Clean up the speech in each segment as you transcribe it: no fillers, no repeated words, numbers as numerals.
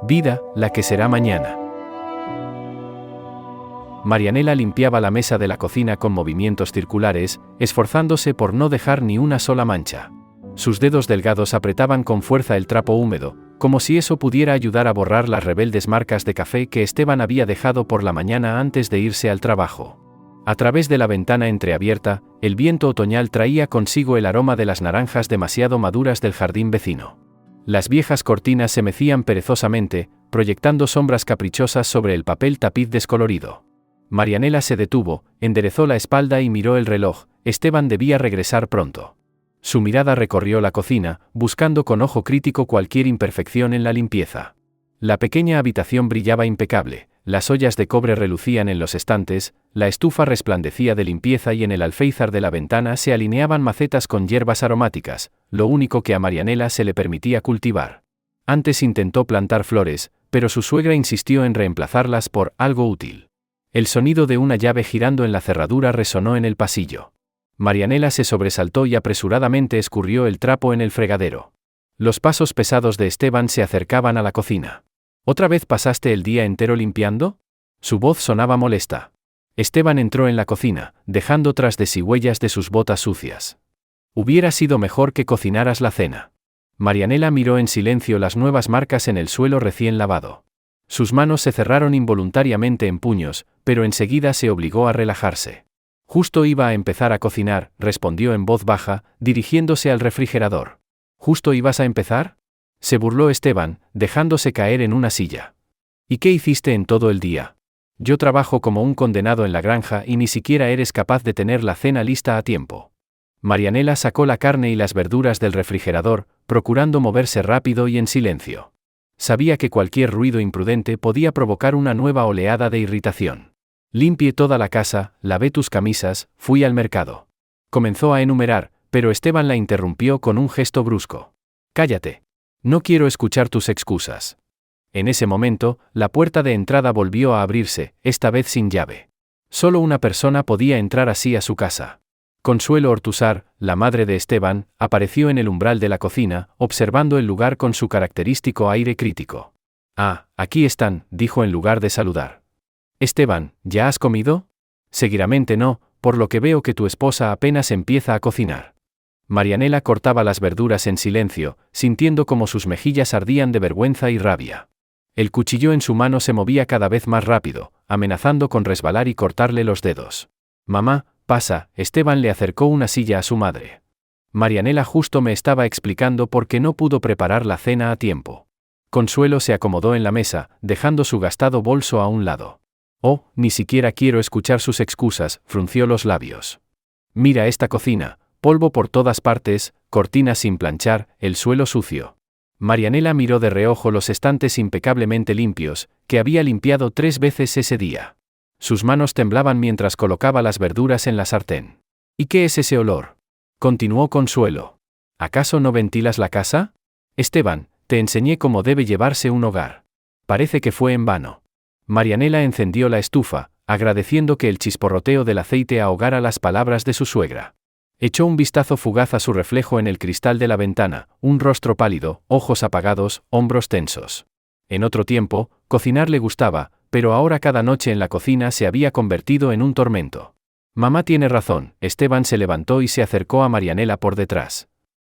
Vida, la que será mañana. Marianela limpiaba la mesa de la cocina con movimientos circulares, esforzándose por no dejar ni una sola mancha. Sus dedos delgados apretaban con fuerza el trapo húmedo, como si eso pudiera ayudar a borrar las rebeldes marcas de café que Esteban había dejado por la mañana antes de irse al trabajo. A través de la ventana entreabierta, el viento otoñal traía consigo el aroma de las naranjas demasiado maduras del jardín vecino. Las viejas cortinas se mecían perezosamente, proyectando sombras caprichosas sobre el papel tapiz descolorido. Marianela se detuvo, enderezó la espalda y miró el reloj. Esteban debía regresar pronto. Su mirada recorrió la cocina, buscando con ojo crítico cualquier imperfección en la limpieza. La pequeña habitación brillaba impecable, las ollas de cobre relucían en los estantes, la estufa resplandecía de limpieza y en el alféizar de la ventana se alineaban macetas con hierbas aromáticas, lo único que a Marianela se le permitía cultivar. Antes intentó plantar flores, pero su suegra insistió en reemplazarlas por algo útil. El sonido de una llave girando en la cerradura resonó en el pasillo. Marianela se sobresaltó y apresuradamente escurrió el trapo en el fregadero. Los pasos pesados de Esteban se acercaban a la cocina. ¿Otra vez pasaste el día entero limpiando? Su voz sonaba molesta. Esteban entró en la cocina, dejando tras de sí huellas de sus botas sucias. Hubiera sido mejor que cocinaras la cena. Marianela miró en silencio las nuevas marcas en el suelo recién lavado. Sus manos se cerraron involuntariamente en puños, pero enseguida se obligó a relajarse. Justo iba a empezar a cocinar, respondió en voz baja, dirigiéndose al refrigerador. ¿Justo ibas a empezar? Se burló Esteban, dejándose caer en una silla. ¿Y qué hiciste en todo el día? Yo trabajo como un condenado en la granja y ni siquiera eres capaz de tener la cena lista a tiempo. Marianela sacó la carne y las verduras del refrigerador, procurando moverse rápido y en silencio. Sabía que cualquier ruido imprudente podía provocar una nueva oleada de irritación. Limpié toda la casa, lavé tus camisas, fui al mercado. Comenzó a enumerar, pero Esteban la interrumpió con un gesto brusco. Cállate. No quiero escuchar tus excusas. En ese momento, la puerta de entrada volvió a abrirse, esta vez sin llave. Solo una persona podía entrar así a su casa. Consuelo Ortúzar, la madre de Esteban, apareció en el umbral de la cocina, observando el lugar con su característico aire crítico. Ah, aquí están, dijo en lugar de saludar. Esteban, ¿ya has comido? Seguramente no, por lo que veo que tu esposa apenas empieza a cocinar. Marianela cortaba las verduras en silencio, sintiendo como sus mejillas ardían de vergüenza y rabia. El cuchillo en su mano se movía cada vez más rápido, amenazando con resbalar y cortarle los dedos. Mamá, pasa, Esteban le acercó una silla a su madre. Marianela justo me estaba explicando por qué no pudo preparar la cena a tiempo. Consuelo se acomodó en la mesa, dejando su gastado bolso a un lado. Oh, ni siquiera quiero escuchar sus excusas, frunció los labios. Mira esta cocina, polvo por todas partes, cortinas sin planchar, el suelo sucio. Marianela miró de reojo los estantes impecablemente limpios, que había limpiado 3 veces ese día. Sus manos temblaban mientras colocaba las verduras en la sartén. ¿Y qué es ese olor? Continuó Consuelo. ¿Acaso no ventilas la casa? Esteban, te enseñé cómo debe llevarse un hogar. Parece que fue en vano. Marianela encendió la estufa, agradeciendo que el chisporroteo del aceite ahogara las palabras de su suegra. Echó un vistazo fugaz a su reflejo en el cristal de la ventana, un rostro pálido, ojos apagados, hombros tensos. En otro tiempo, cocinar le gustaba, pero ahora cada noche en la cocina se había convertido en un tormento. Mamá tiene razón, Esteban se levantó y se acercó a Marianela por detrás.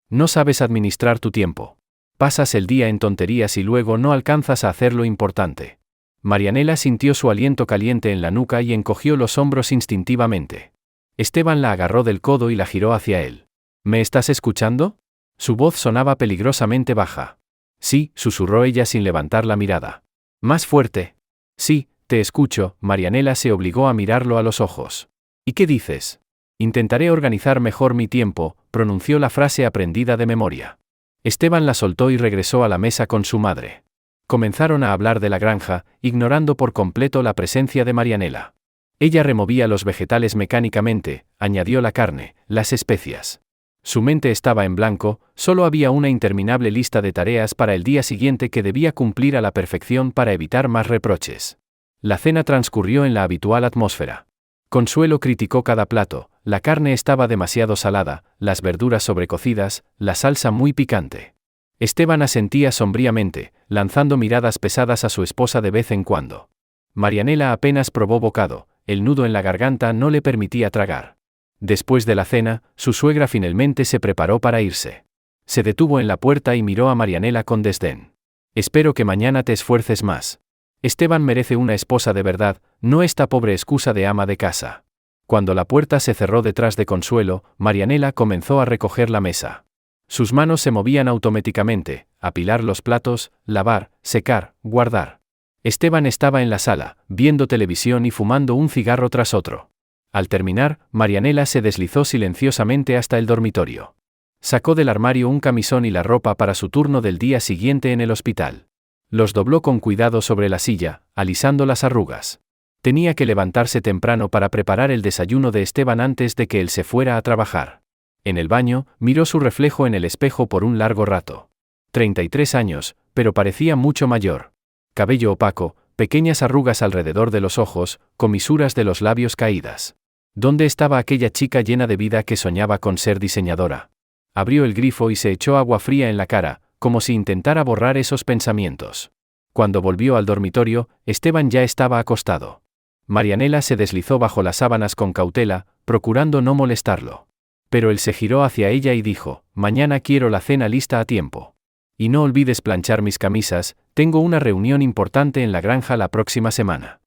No sabes administrar tu tiempo. Pasas el día en tonterías y luego no alcanzas a hacer lo importante. Marianela sintió su aliento caliente en la nuca y encogió los hombros instintivamente. Esteban la agarró del codo y la giró hacia él. ¿Me estás escuchando? Su voz sonaba peligrosamente baja. Sí, susurró ella sin levantar la mirada. Más fuerte. Sí, te escucho, Marianela se obligó a mirarlo a los ojos. ¿Y qué dices? Intentaré organizar mejor mi tiempo, pronunció la frase aprendida de memoria. Esteban la soltó y regresó a la mesa con su madre. Comenzaron a hablar de la granja, ignorando por completo la presencia de Marianela. Ella removía los vegetales mecánicamente, añadió la carne, las especias. Su mente estaba en blanco, solo había una interminable lista de tareas para el día siguiente que debía cumplir a la perfección para evitar más reproches. La cena transcurrió en la habitual atmósfera. Consuelo criticó cada plato, la carne estaba demasiado salada, las verduras sobrecocidas, la salsa muy picante. Esteban asentía sombríamente, lanzando miradas pesadas a su esposa de vez en cuando. Marianela apenas probó bocado, el nudo en la garganta no le permitía tragar. Después de la cena, su suegra finalmente se preparó para irse. Se detuvo en la puerta y miró a Marianela con desdén. Espero que mañana te esfuerces más. Esteban merece una esposa de verdad, no esta pobre excusa de ama de casa. Cuando la puerta se cerró detrás de Consuelo, Marianela comenzó a recoger la mesa. Sus manos se movían automáticamente, apilar los platos, lavar, secar, guardar. Esteban estaba en la sala, viendo televisión y fumando un cigarro tras otro. Al terminar, Marianela se deslizó silenciosamente hasta el dormitorio. Sacó del armario un camisón y la ropa para su turno del día siguiente en el hospital. Los dobló con cuidado sobre la silla, alisando las arrugas. Tenía que levantarse temprano para preparar el desayuno de Esteban antes de que él se fuera a trabajar. En el baño, miró su reflejo en el espejo por un largo rato. 33 años, pero parecía mucho mayor. Cabello opaco, pequeñas arrugas alrededor de los ojos, comisuras de los labios caídas. ¿Dónde estaba aquella chica llena de vida que soñaba con ser diseñadora? Abrió el grifo y se echó agua fría en la cara, como si intentara borrar esos pensamientos. Cuando volvió al dormitorio, Esteban ya estaba acostado. Marianela se deslizó bajo las sábanas con cautela, procurando no molestarlo. Pero él se giró hacia ella y dijo: «Mañana quiero la cena lista a tiempo. Y no olvides planchar mis camisas, tengo una reunión importante en la granja la próxima semana».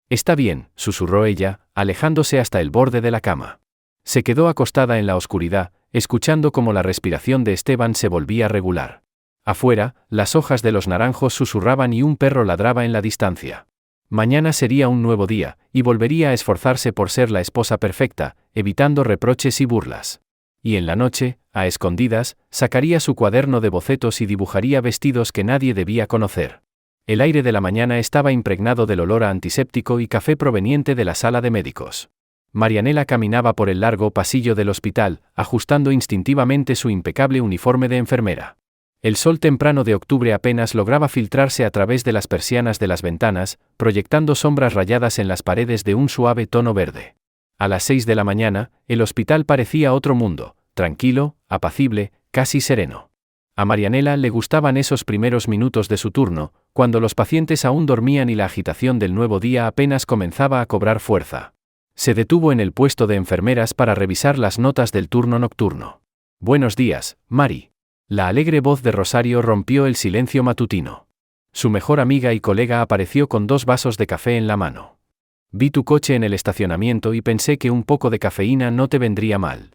«Está bien», susurró ella, alejándose hasta el borde de la cama. Se quedó acostada en la oscuridad, escuchando cómo la respiración de Esteban se volvía regular. Afuera, las hojas de los naranjos susurraban y un perro ladraba en la distancia. Mañana sería un nuevo día, y volvería a esforzarse por ser la esposa perfecta, evitando reproches y burlas. Y en la noche, a escondidas, sacaría su cuaderno de bocetos y dibujaría vestidos que nadie debía conocer. El aire de la mañana estaba impregnado del olor a antiséptico y café proveniente de la sala de médicos. Marianela caminaba por el largo pasillo del hospital, ajustando instintivamente su impecable uniforme de enfermera. El sol temprano de octubre apenas lograba filtrarse a través de las persianas de las ventanas, proyectando sombras rayadas en las paredes de un suave tono verde. A las 6 de la mañana, el hospital parecía otro mundo, tranquilo, apacible, casi sereno. A Marianela le gustaban esos primeros minutos de su turno, cuando los pacientes aún dormían y la agitación del nuevo día apenas comenzaba a cobrar fuerza. Se detuvo en el puesto de enfermeras para revisar las notas del turno nocturno. «Buenos días, Mari». La alegre voz de Rosario rompió el silencio matutino. Su mejor amiga y colega apareció con 2 vasos de café en la mano. «Vi tu coche en el estacionamiento y pensé que un poco de cafeína no te vendría mal».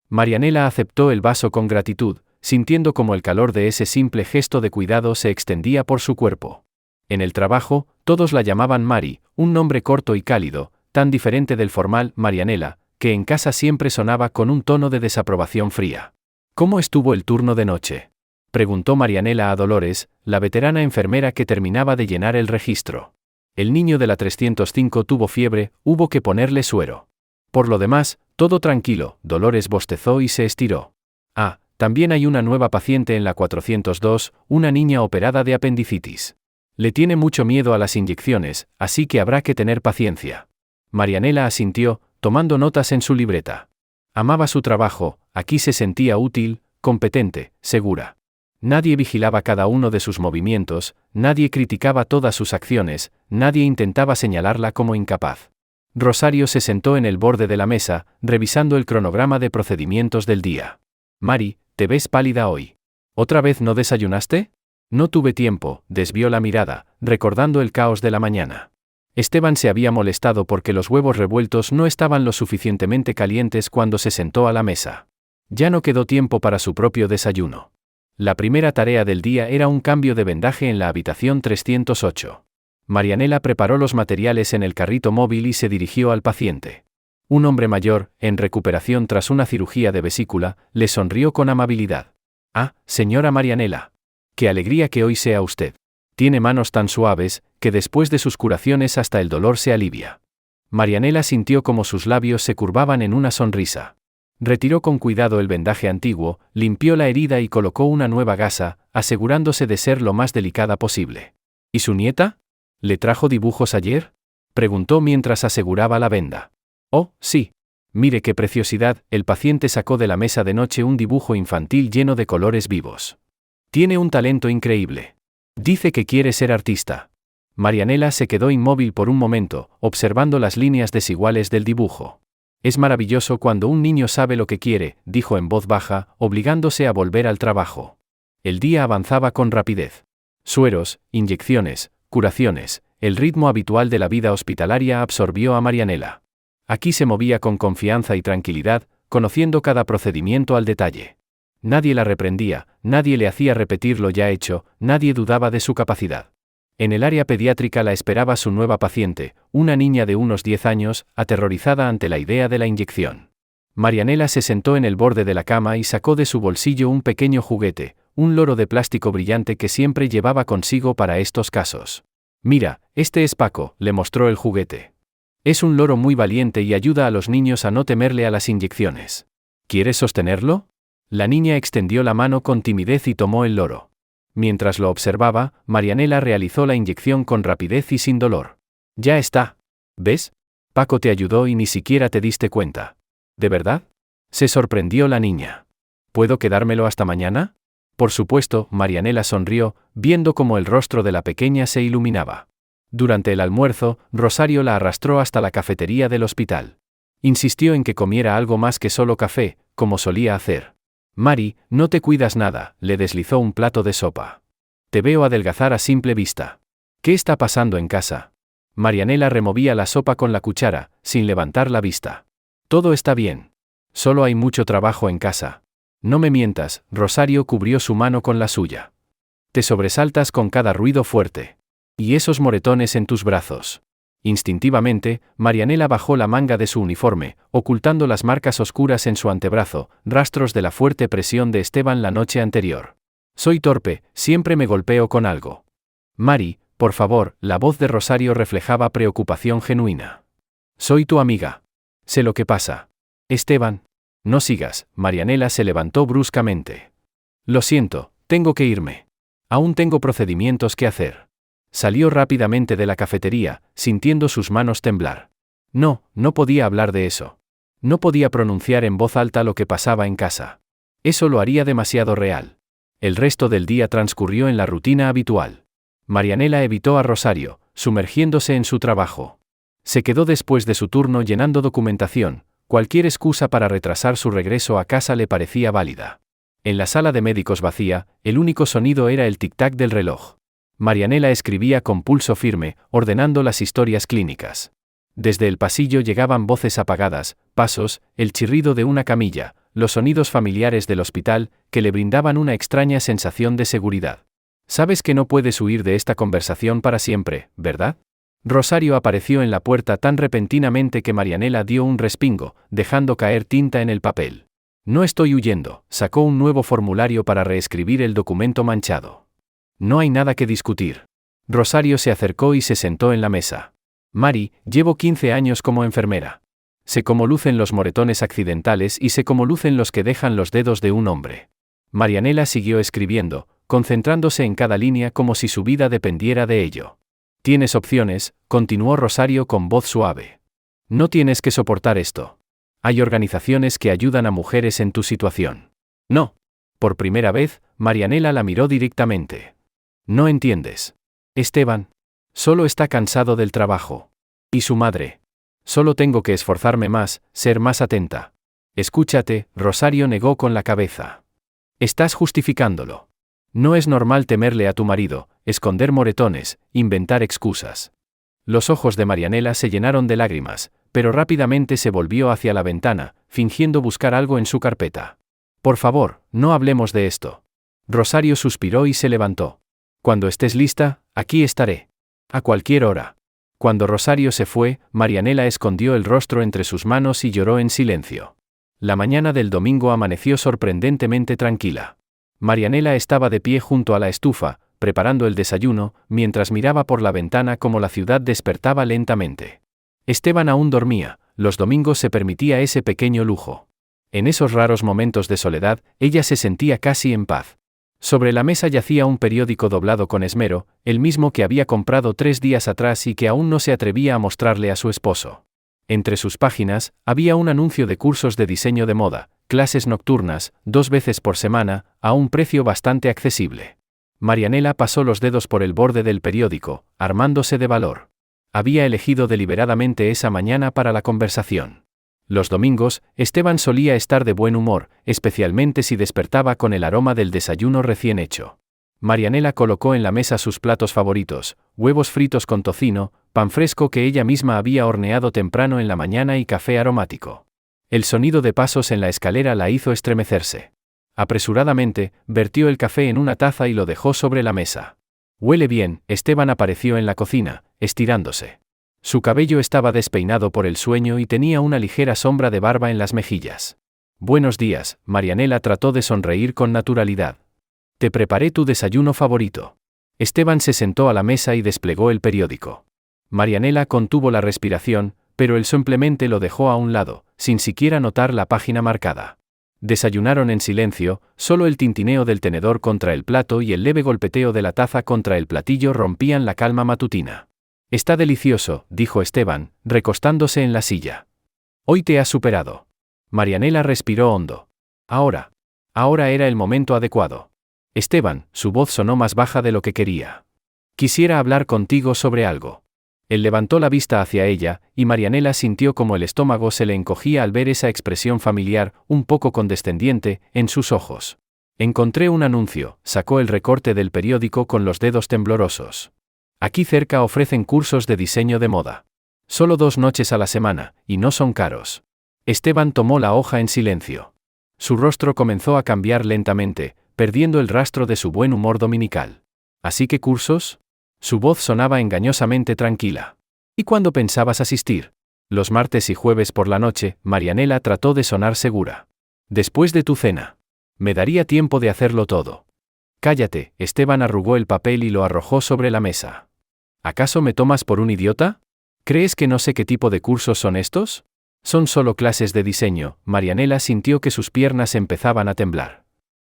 Marianela aceptó el vaso con gratitud, sintiendo como el calor de ese simple gesto de cuidado se extendía por su cuerpo. En el trabajo, todos la llamaban Mari, un nombre corto y cálido, tan diferente del formal Marianela, que en casa siempre sonaba con un tono de desaprobación fría. «¿Cómo estuvo el turno de noche?», preguntó Marianela a Dolores, la veterana enfermera que terminaba de llenar el registro. «El niño de la 305 tuvo fiebre, hubo que ponerle suero. Por lo demás, todo tranquilo», Dolores bostezó y se estiró. «Ah, también hay una nueva paciente en la 402, una niña operada de apendicitis. Le tiene mucho miedo a las inyecciones, así que habrá que tener paciencia». Marianela asintió, tomando notas en su libreta. Amaba su trabajo, aquí se sentía útil, competente, segura. Nadie vigilaba cada uno de sus movimientos, nadie criticaba todas sus acciones, nadie intentaba señalarla como incapaz. Rosario se sentó en el borde de la mesa, revisando el cronograma de procedimientos del día. «Mari, te ves pálida hoy. ¿Otra vez no desayunaste?» «No tuve tiempo», desvió la mirada, recordando el caos de la mañana. Esteban se había molestado porque los huevos revueltos no estaban lo suficientemente calientes cuando se sentó a la mesa. Ya no quedó tiempo para su propio desayuno. La primera tarea del día era un cambio de vendaje en la habitación 308. Marianela preparó los materiales en el carrito móvil y se dirigió al paciente. Un hombre mayor, en recuperación tras una cirugía de vesícula, le sonrió con amabilidad. «Ah, señora Marianela. Qué alegría que hoy sea usted. Tiene manos tan suaves, que después de sus curaciones hasta el dolor se alivia». Marianela sintió como sus labios se curvaban en una sonrisa. Retiró con cuidado el vendaje antiguo, limpió la herida y colocó una nueva gasa, asegurándose de ser lo más delicada posible. «¿Y su nieta? ¿Le trajo dibujos ayer?», preguntó mientras aseguraba la venda. «Oh, sí. Mire qué preciosidad», el paciente sacó de la mesa de noche un dibujo infantil lleno de colores vivos. Tiene un talento increíble. Dice que quiere ser artista. Marianela se quedó inmóvil por un momento, observando las líneas desiguales del dibujo. Es maravilloso cuando un niño sabe lo que quiere, dijo en voz baja, obligándose a volver al trabajo. El día avanzaba con rapidez. Sueros, inyecciones, curaciones, el ritmo habitual de la vida hospitalaria absorbió a Marianela. Aquí se movía con confianza y tranquilidad, conociendo cada procedimiento al detalle. Nadie la reprendía, nadie le hacía repetir lo ya hecho, nadie dudaba de su capacidad. En el área pediátrica la esperaba su nueva paciente, una niña de unos 10 años, aterrorizada ante la idea de la inyección. Marianela se sentó en el borde de la cama y sacó de su bolsillo un pequeño juguete, un loro de plástico brillante que siempre llevaba consigo para estos casos. Mira, este es Paco, le mostró el juguete. Es un loro muy valiente y ayuda a los niños a no temerle a las inyecciones. ¿Quieres sostenerlo? La niña extendió la mano con timidez y tomó el loro. Mientras lo observaba, Marianela realizó la inyección con rapidez y sin dolor. Ya está. ¿Ves? Paco te ayudó y ni siquiera te diste cuenta. ¿De verdad? Se sorprendió la niña. ¿Puedo quedármelo hasta mañana? Por supuesto, Marianela sonrió, viendo cómo el rostro de la pequeña se iluminaba. Durante el almuerzo, Rosario la arrastró hasta la cafetería del hospital. Insistió en que comiera algo más que solo café, como solía hacer. Mari, no te cuidas nada, le deslizó un plato de sopa. Te veo adelgazar a simple vista. ¿Qué está pasando en casa? Marianela removía la sopa con la cuchara, sin levantar la vista. Todo está bien. Solo hay mucho trabajo en casa. No me mientas, Rosario cubrió su mano con la suya. Te sobresaltas con cada ruido fuerte. ¿Y esos moretones en tus brazos? Instintivamente, Marianela bajó la manga de su uniforme, ocultando las marcas oscuras en su antebrazo, rastros de la fuerte presión de Esteban la noche anterior. Soy torpe, siempre me golpeo con algo. Mari, por favor, la voz de Rosario reflejaba preocupación genuina. Soy tu amiga. Sé lo que pasa. Esteban. No sigas, Marianela se levantó bruscamente. Lo siento, tengo que irme. Aún tengo procedimientos que hacer. Salió rápidamente de la cafetería, sintiendo sus manos temblar. No podía hablar de eso. No podía pronunciar en voz alta lo que pasaba en casa. Eso lo haría demasiado real. El resto del día transcurrió en la rutina habitual. Marianela evitó a Rosario, sumergiéndose en su trabajo. Se quedó después de su turno llenando documentación, cualquier excusa para retrasar su regreso a casa le parecía válida. En la sala de médicos vacía, el único sonido era el tic-tac del reloj. Marianela escribía con pulso firme, ordenando las historias clínicas. Desde el pasillo llegaban voces apagadas, pasos, el chirrido de una camilla, los sonidos familiares del hospital, que le brindaban una extraña sensación de seguridad. Sabes que no puedes huir de esta conversación para siempre, ¿verdad? Rosario apareció en la puerta tan repentinamente que Marianela dio un respingo, dejando caer tinta en el papel. No estoy huyendo, sacó un nuevo formulario para reescribir el documento manchado. No hay nada que discutir. Rosario se acercó y se sentó en la mesa. Mari, llevo 15 años como enfermera. Sé cómo lucen los moretones accidentales y sé cómo lucen los que dejan los dedos de un hombre. Marianela siguió escribiendo, concentrándose en cada línea como si su vida dependiera de ello. Tienes opciones, continuó Rosario con voz suave. No tienes que soportar esto. Hay organizaciones que ayudan a mujeres en tu situación. No. Por primera vez, Marianela la miró directamente. No entiendes. Esteban. Solo está cansado del trabajo. ¿Y su madre? Solo tengo que esforzarme más, ser más atenta. Escúchate, Rosario negó con la cabeza. Estás justificándolo. No es normal temerle a tu marido, esconder moretones, inventar excusas. Los ojos de Marianela se llenaron de lágrimas, pero rápidamente se volvió hacia la ventana, fingiendo buscar algo en su carpeta. Por favor, no hablemos de esto. Rosario suspiró y se levantó. Cuando estés lista, aquí estaré. A cualquier hora. Cuando Rosario se fue, Marianela escondió el rostro entre sus manos y lloró en silencio. La mañana del domingo amaneció sorprendentemente tranquila. Marianela estaba de pie junto a la estufa, preparando el desayuno, mientras miraba por la ventana como la ciudad despertaba lentamente. Esteban aún dormía, los domingos se permitía ese pequeño lujo. En esos raros momentos de soledad, ella se sentía casi en paz. Sobre la mesa yacía un periódico doblado con esmero, el mismo que había comprado 3 días atrás y que aún no se atrevía a mostrarle a su esposo. Entre sus páginas, había un anuncio de cursos de diseño de moda, Clases nocturnas, 2 veces por semana, a un precio bastante accesible. Marianela pasó los dedos por el borde del periódico, armándose de valor. Había elegido deliberadamente esa mañana para la conversación. Los domingos, Esteban solía estar de buen humor, especialmente si despertaba con el aroma del desayuno recién hecho. Marianela colocó en la mesa sus platos favoritos, huevos fritos con tocino, pan fresco que ella misma había horneado temprano en la mañana y café aromático. El sonido de pasos en la escalera la hizo estremecerse. Apresuradamente, vertió el café en una taza y lo dejó sobre la mesa. «Huele bien», Esteban apareció en la cocina, estirándose. Su cabello estaba despeinado por el sueño y tenía una ligera sombra de barba en las mejillas. «Buenos días», Marianela trató de sonreír con naturalidad. «Te preparé tu desayuno favorito». Esteban se sentó a la mesa y desplegó el periódico. Marianela contuvo la respiración, pero él simplemente lo dejó a un lado, sin siquiera notar la página marcada. Desayunaron en silencio, solo el tintineo del tenedor contra el plato y el leve golpeteo de la taza contra el platillo rompían la calma matutina. «Está delicioso», dijo Esteban, recostándose en la silla. «Hoy te has superado». Marianela respiró hondo. Ahora era el momento adecuado. «Esteban», su voz sonó más baja de lo que quería. «Quisiera hablar contigo sobre algo». Él levantó la vista hacia ella, y Marianela sintió como el estómago se le encogía al ver esa expresión familiar, un poco condescendiente, en sus ojos. «Encontré un anuncio», sacó el recorte del periódico con los dedos temblorosos. «Aquí cerca ofrecen cursos de diseño de moda. Solo 2 noches a la semana, y no son caros». Esteban tomó la hoja en silencio. Su rostro comenzó a cambiar lentamente, perdiendo el rastro de su buen humor dominical. «¿Así que cursos?» Su voz sonaba engañosamente tranquila. «¿Y cuándo pensabas asistir?» «Los martes y jueves por la noche», Marianela trató de sonar segura. «Después de tu cena. Me daría tiempo de hacerlo todo». «Cállate», Esteban arrugó el papel y lo arrojó sobre la mesa. «¿Acaso me tomas por un idiota? ¿Crees que no sé qué tipo de cursos son estos?» «Son solo clases de diseño», Marianela sintió que sus piernas empezaban a temblar.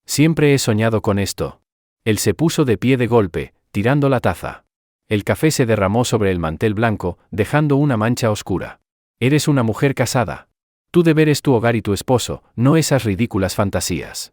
«Siempre he soñado con esto». Él se puso de pie de golpe, tirando la taza. El café se derramó sobre el mantel blanco, dejando una mancha oscura. «Eres una mujer casada. Tu deber es tu hogar y tu esposo, no esas ridículas fantasías».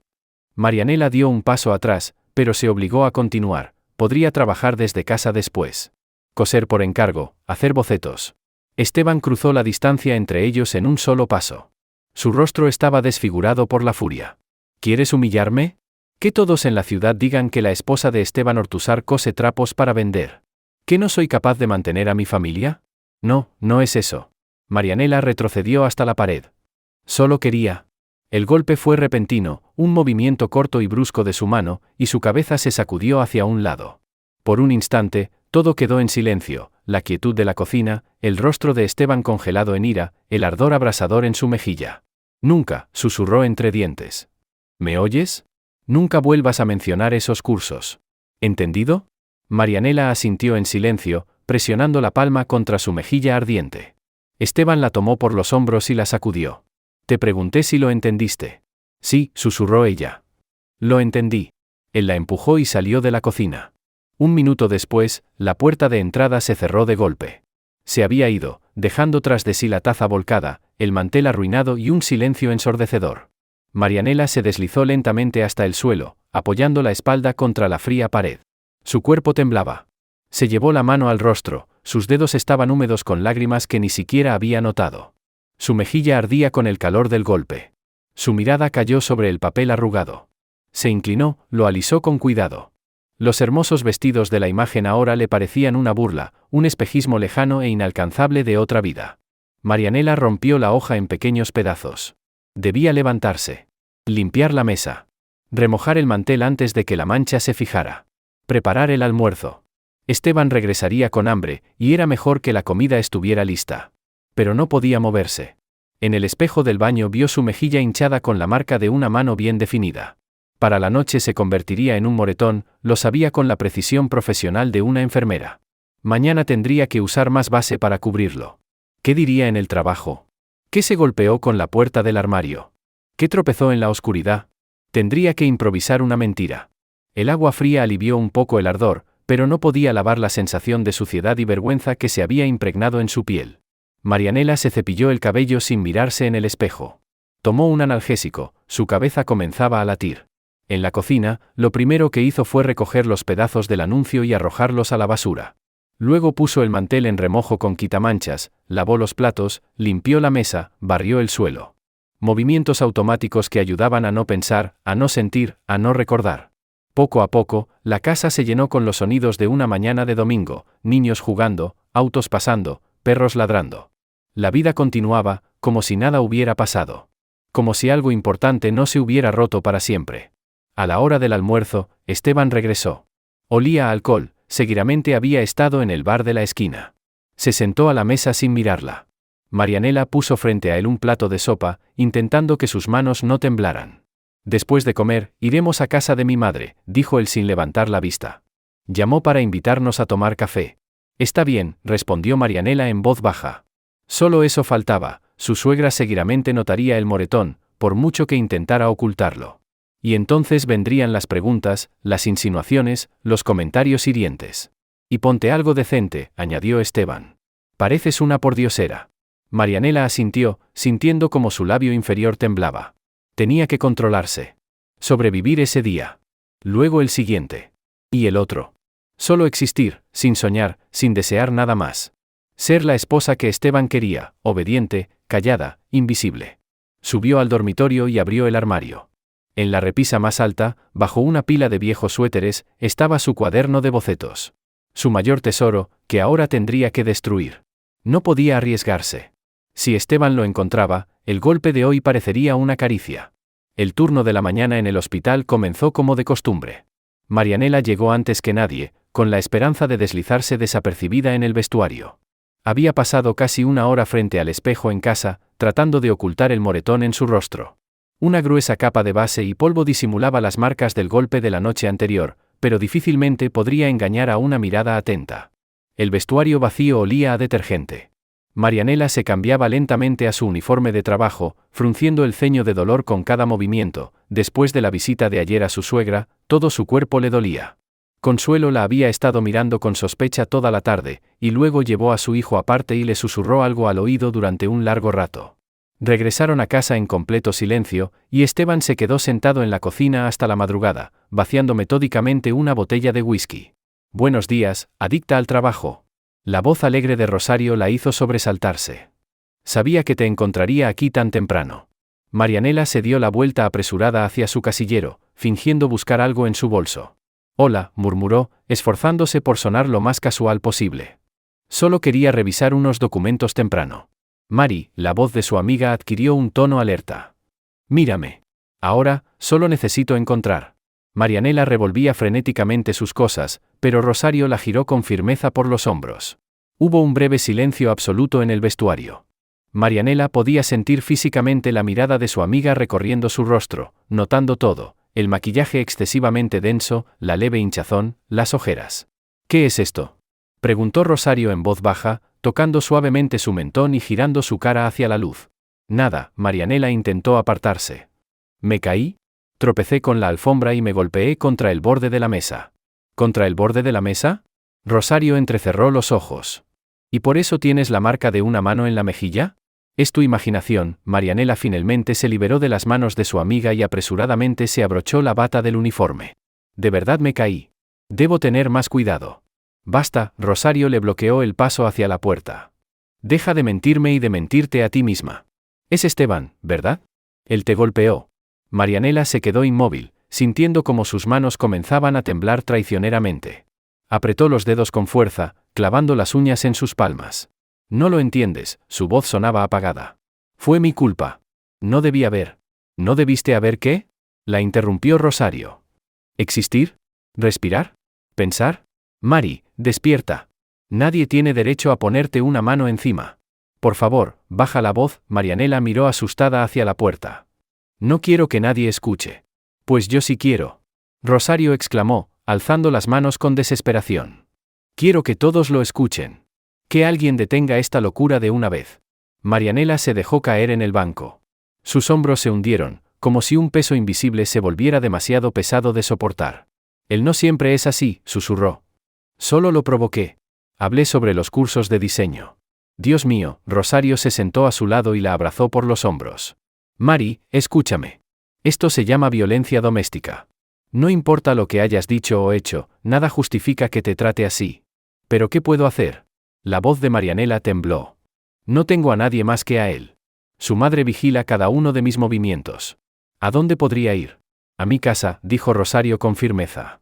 Marianela dio un paso atrás, pero se obligó a continuar. Podría trabajar desde casa después. Coser por encargo, hacer bocetos. Esteban cruzó la distancia entre ellos en un solo paso. Su rostro estaba desfigurado por la furia. «¿Quieres humillarme? ¿Que todos en la ciudad digan que la esposa de Esteban Ortúzar cose trapos para vender? ¿Que no soy capaz de mantener a mi familia? No, no es eso». Marianela retrocedió hasta la pared. «Solo quería». El golpe fue repentino, un movimiento corto y brusco de su mano, y su cabeza se sacudió hacia un lado. Por un instante, todo quedó en silencio, la quietud de la cocina, el rostro de Esteban congelado en ira, el ardor abrasador en su mejilla. «Nunca», susurró entre dientes. «¿Me oyes? Nunca vuelvas a mencionar esos cursos. ¿Entendido?» Marianela asintió en silencio, presionando la palma contra su mejilla ardiente. Esteban la tomó por los hombros y la sacudió. «Te pregunté si lo entendiste». «Sí», susurró ella. «Lo entendí». Él la empujó y salió de la cocina. Un minuto después, la puerta de entrada se cerró de golpe. Se había ido, dejando tras de sí la taza volcada, el mantel arruinado y un silencio ensordecedor. Marianela se deslizó lentamente hasta el suelo, apoyando la espalda contra la fría pared. Su cuerpo temblaba. Se llevó la mano al rostro, sus dedos estaban húmedos con lágrimas que ni siquiera había notado. Su mejilla ardía con el calor del golpe. Su mirada cayó sobre el papel arrugado. Se inclinó, lo alisó con cuidado. Los hermosos vestidos de la imagen ahora le parecían una burla, un espejismo lejano e inalcanzable de otra vida. Marianela rompió la hoja en pequeños pedazos. Debía levantarse. Limpiar la mesa. Remojar el mantel antes de que la mancha se fijara. Preparar el almuerzo. Esteban regresaría con hambre, y era mejor que la comida estuviera lista. Pero no podía moverse. En el espejo del baño vio su mejilla hinchada con la marca de una mano bien definida. Para la noche se convertiría en un moretón, lo sabía con la precisión profesional de una enfermera. Mañana tendría que usar más base para cubrirlo. ¿Qué diría en el trabajo? ¿Qué se golpeó con la puerta del armario? ¿Qué tropezó en la oscuridad? Tendría que improvisar una mentira. El agua fría alivió un poco el ardor, pero no podía lavar la sensación de suciedad y vergüenza que se había impregnado en su piel. Marianela se cepilló el cabello sin mirarse en el espejo. Tomó un analgésico, su cabeza comenzaba a latir. En la cocina, lo primero que hizo fue recoger los pedazos del anuncio y arrojarlos a la basura. Luego puso el mantel en remojo con quitamanchas, lavó los platos, limpió la mesa, barrió el suelo. Movimientos automáticos que ayudaban a no pensar, a no sentir, a no recordar. Poco a poco, la casa se llenó con los sonidos de una mañana de domingo, niños jugando, autos pasando, perros ladrando. La vida continuaba, como si nada hubiera pasado. Como si algo importante no se hubiera roto para siempre. A la hora del almuerzo, Esteban regresó. Olía a alcohol, seguramente había estado en el bar de la esquina. Se sentó a la mesa sin mirarla. Marianela puso frente a él un plato de sopa, intentando que sus manos no temblaran. Después de comer, iremos a casa de mi madre, dijo él sin levantar la vista. Llamó para invitarnos a tomar café. Está bien, respondió Marianela en voz baja. Solo eso faltaba, su suegra seguramente notaría el moretón, por mucho que intentara ocultarlo. Y entonces vendrían las preguntas, las insinuaciones, los comentarios hirientes. Y ponte algo decente, añadió Esteban. Pareces una pordiosera. Marianela asintió, sintiendo como su labio inferior temblaba. Tenía que controlarse. Sobrevivir ese día. Luego el siguiente. Y el otro. Solo existir, sin soñar, sin desear nada más. Ser la esposa que Esteban quería, obediente, callada, invisible. Subió al dormitorio y abrió el armario. En la repisa más alta, bajo una pila de viejos suéteres, estaba su cuaderno de bocetos. Su mayor tesoro, que ahora tendría que destruir. No podía arriesgarse. Si Esteban lo encontraba, el golpe de hoy parecería una caricia. El turno de la mañana en el hospital comenzó como de costumbre. Marianela llegó antes que nadie, con la esperanza de deslizarse desapercibida en el vestuario. Había pasado casi una hora frente al espejo en casa, tratando de ocultar el moretón en su rostro. Una gruesa capa de base y polvo disimulaba las marcas del golpe de la noche anterior, pero difícilmente podría engañar a una mirada atenta. El vestuario vacío olía a detergente. Marianela se cambiaba lentamente a su uniforme de trabajo, frunciendo el ceño de dolor con cada movimiento. Después de la visita de ayer a su suegra, todo su cuerpo le dolía. Consuelo la había estado mirando con sospecha toda la tarde, y luego llevó a su hijo aparte y le susurró algo al oído durante un largo rato. Regresaron a casa en completo silencio, y Esteban se quedó sentado en la cocina hasta la madrugada, vaciando metódicamente una botella de whisky. Buenos días, adicta al trabajo. La voz alegre de Rosario la hizo sobresaltarse. Sabía que te encontraría aquí tan temprano. Marianela se dio la vuelta apresurada hacia su casillero, fingiendo buscar algo en su bolso. Hola, murmuró, esforzándose por sonar lo más casual posible. Solo quería revisar unos documentos temprano. Mari, la voz de su amiga adquirió un tono alerta. Mírame. Ahora, solo necesito encontrar. Marianela revolvía frenéticamente sus cosas, pero Rosario la giró con firmeza por los hombros. Hubo un breve silencio absoluto en el vestuario. Marianela podía sentir físicamente la mirada de su amiga recorriendo su rostro, notando todo, el maquillaje excesivamente denso, la leve hinchazón, las ojeras. ¿Qué es esto?, preguntó Rosario en voz baja, tocando suavemente su mentón y girando su cara hacia la luz. Nada, Marianela intentó apartarse. ¿Me caí? Tropecé con la alfombra y me golpeé contra el borde de la mesa. ¿Contra el borde de la mesa? Rosario entrecerró los ojos. ¿Y por eso tienes la marca de una mano en la mejilla? Es tu imaginación. Marianela finalmente se liberó de las manos de su amiga y apresuradamente se abrochó la bata del uniforme. De verdad me caí. Debo tener más cuidado. Basta, Rosario le bloqueó el paso hacia la puerta. Deja de mentirme y de mentirte a ti misma. Es Esteban, ¿verdad? Él te golpeó. Marianela se quedó inmóvil, sintiendo como sus manos comenzaban a temblar traicioneramente. Apretó los dedos con fuerza, clavando las uñas en sus palmas. No lo entiendes, su voz sonaba apagada. Fue mi culpa. No debí haber. ¿No debiste haber qué? La interrumpió Rosario. ¿Existir? ¿Respirar? ¿Pensar? Mari, despierta. Nadie tiene derecho a ponerte una mano encima. Por favor, baja la voz. Marianela miró asustada hacia la puerta. No quiero que nadie escuche. Pues yo sí quiero. Rosario exclamó, alzando las manos con desesperación. Quiero que todos lo escuchen. Que alguien detenga esta locura de una vez. Marianela se dejó caer en el banco. Sus hombros se hundieron, como si un peso invisible se volviera demasiado pesado de soportar. Él no siempre es así, susurró. Solo lo provoqué. Hablé sobre los cursos de diseño. Dios mío, Rosario se sentó a su lado y la abrazó por los hombros. Mari, escúchame. Esto se llama violencia doméstica. No importa lo que hayas dicho o hecho, nada justifica que te trate así. ¿Pero qué puedo hacer? La voz de Marianela tembló. No tengo a nadie más que a él. Su madre vigila cada uno de mis movimientos. ¿A dónde podría ir? A mi casa, dijo Rosario con firmeza.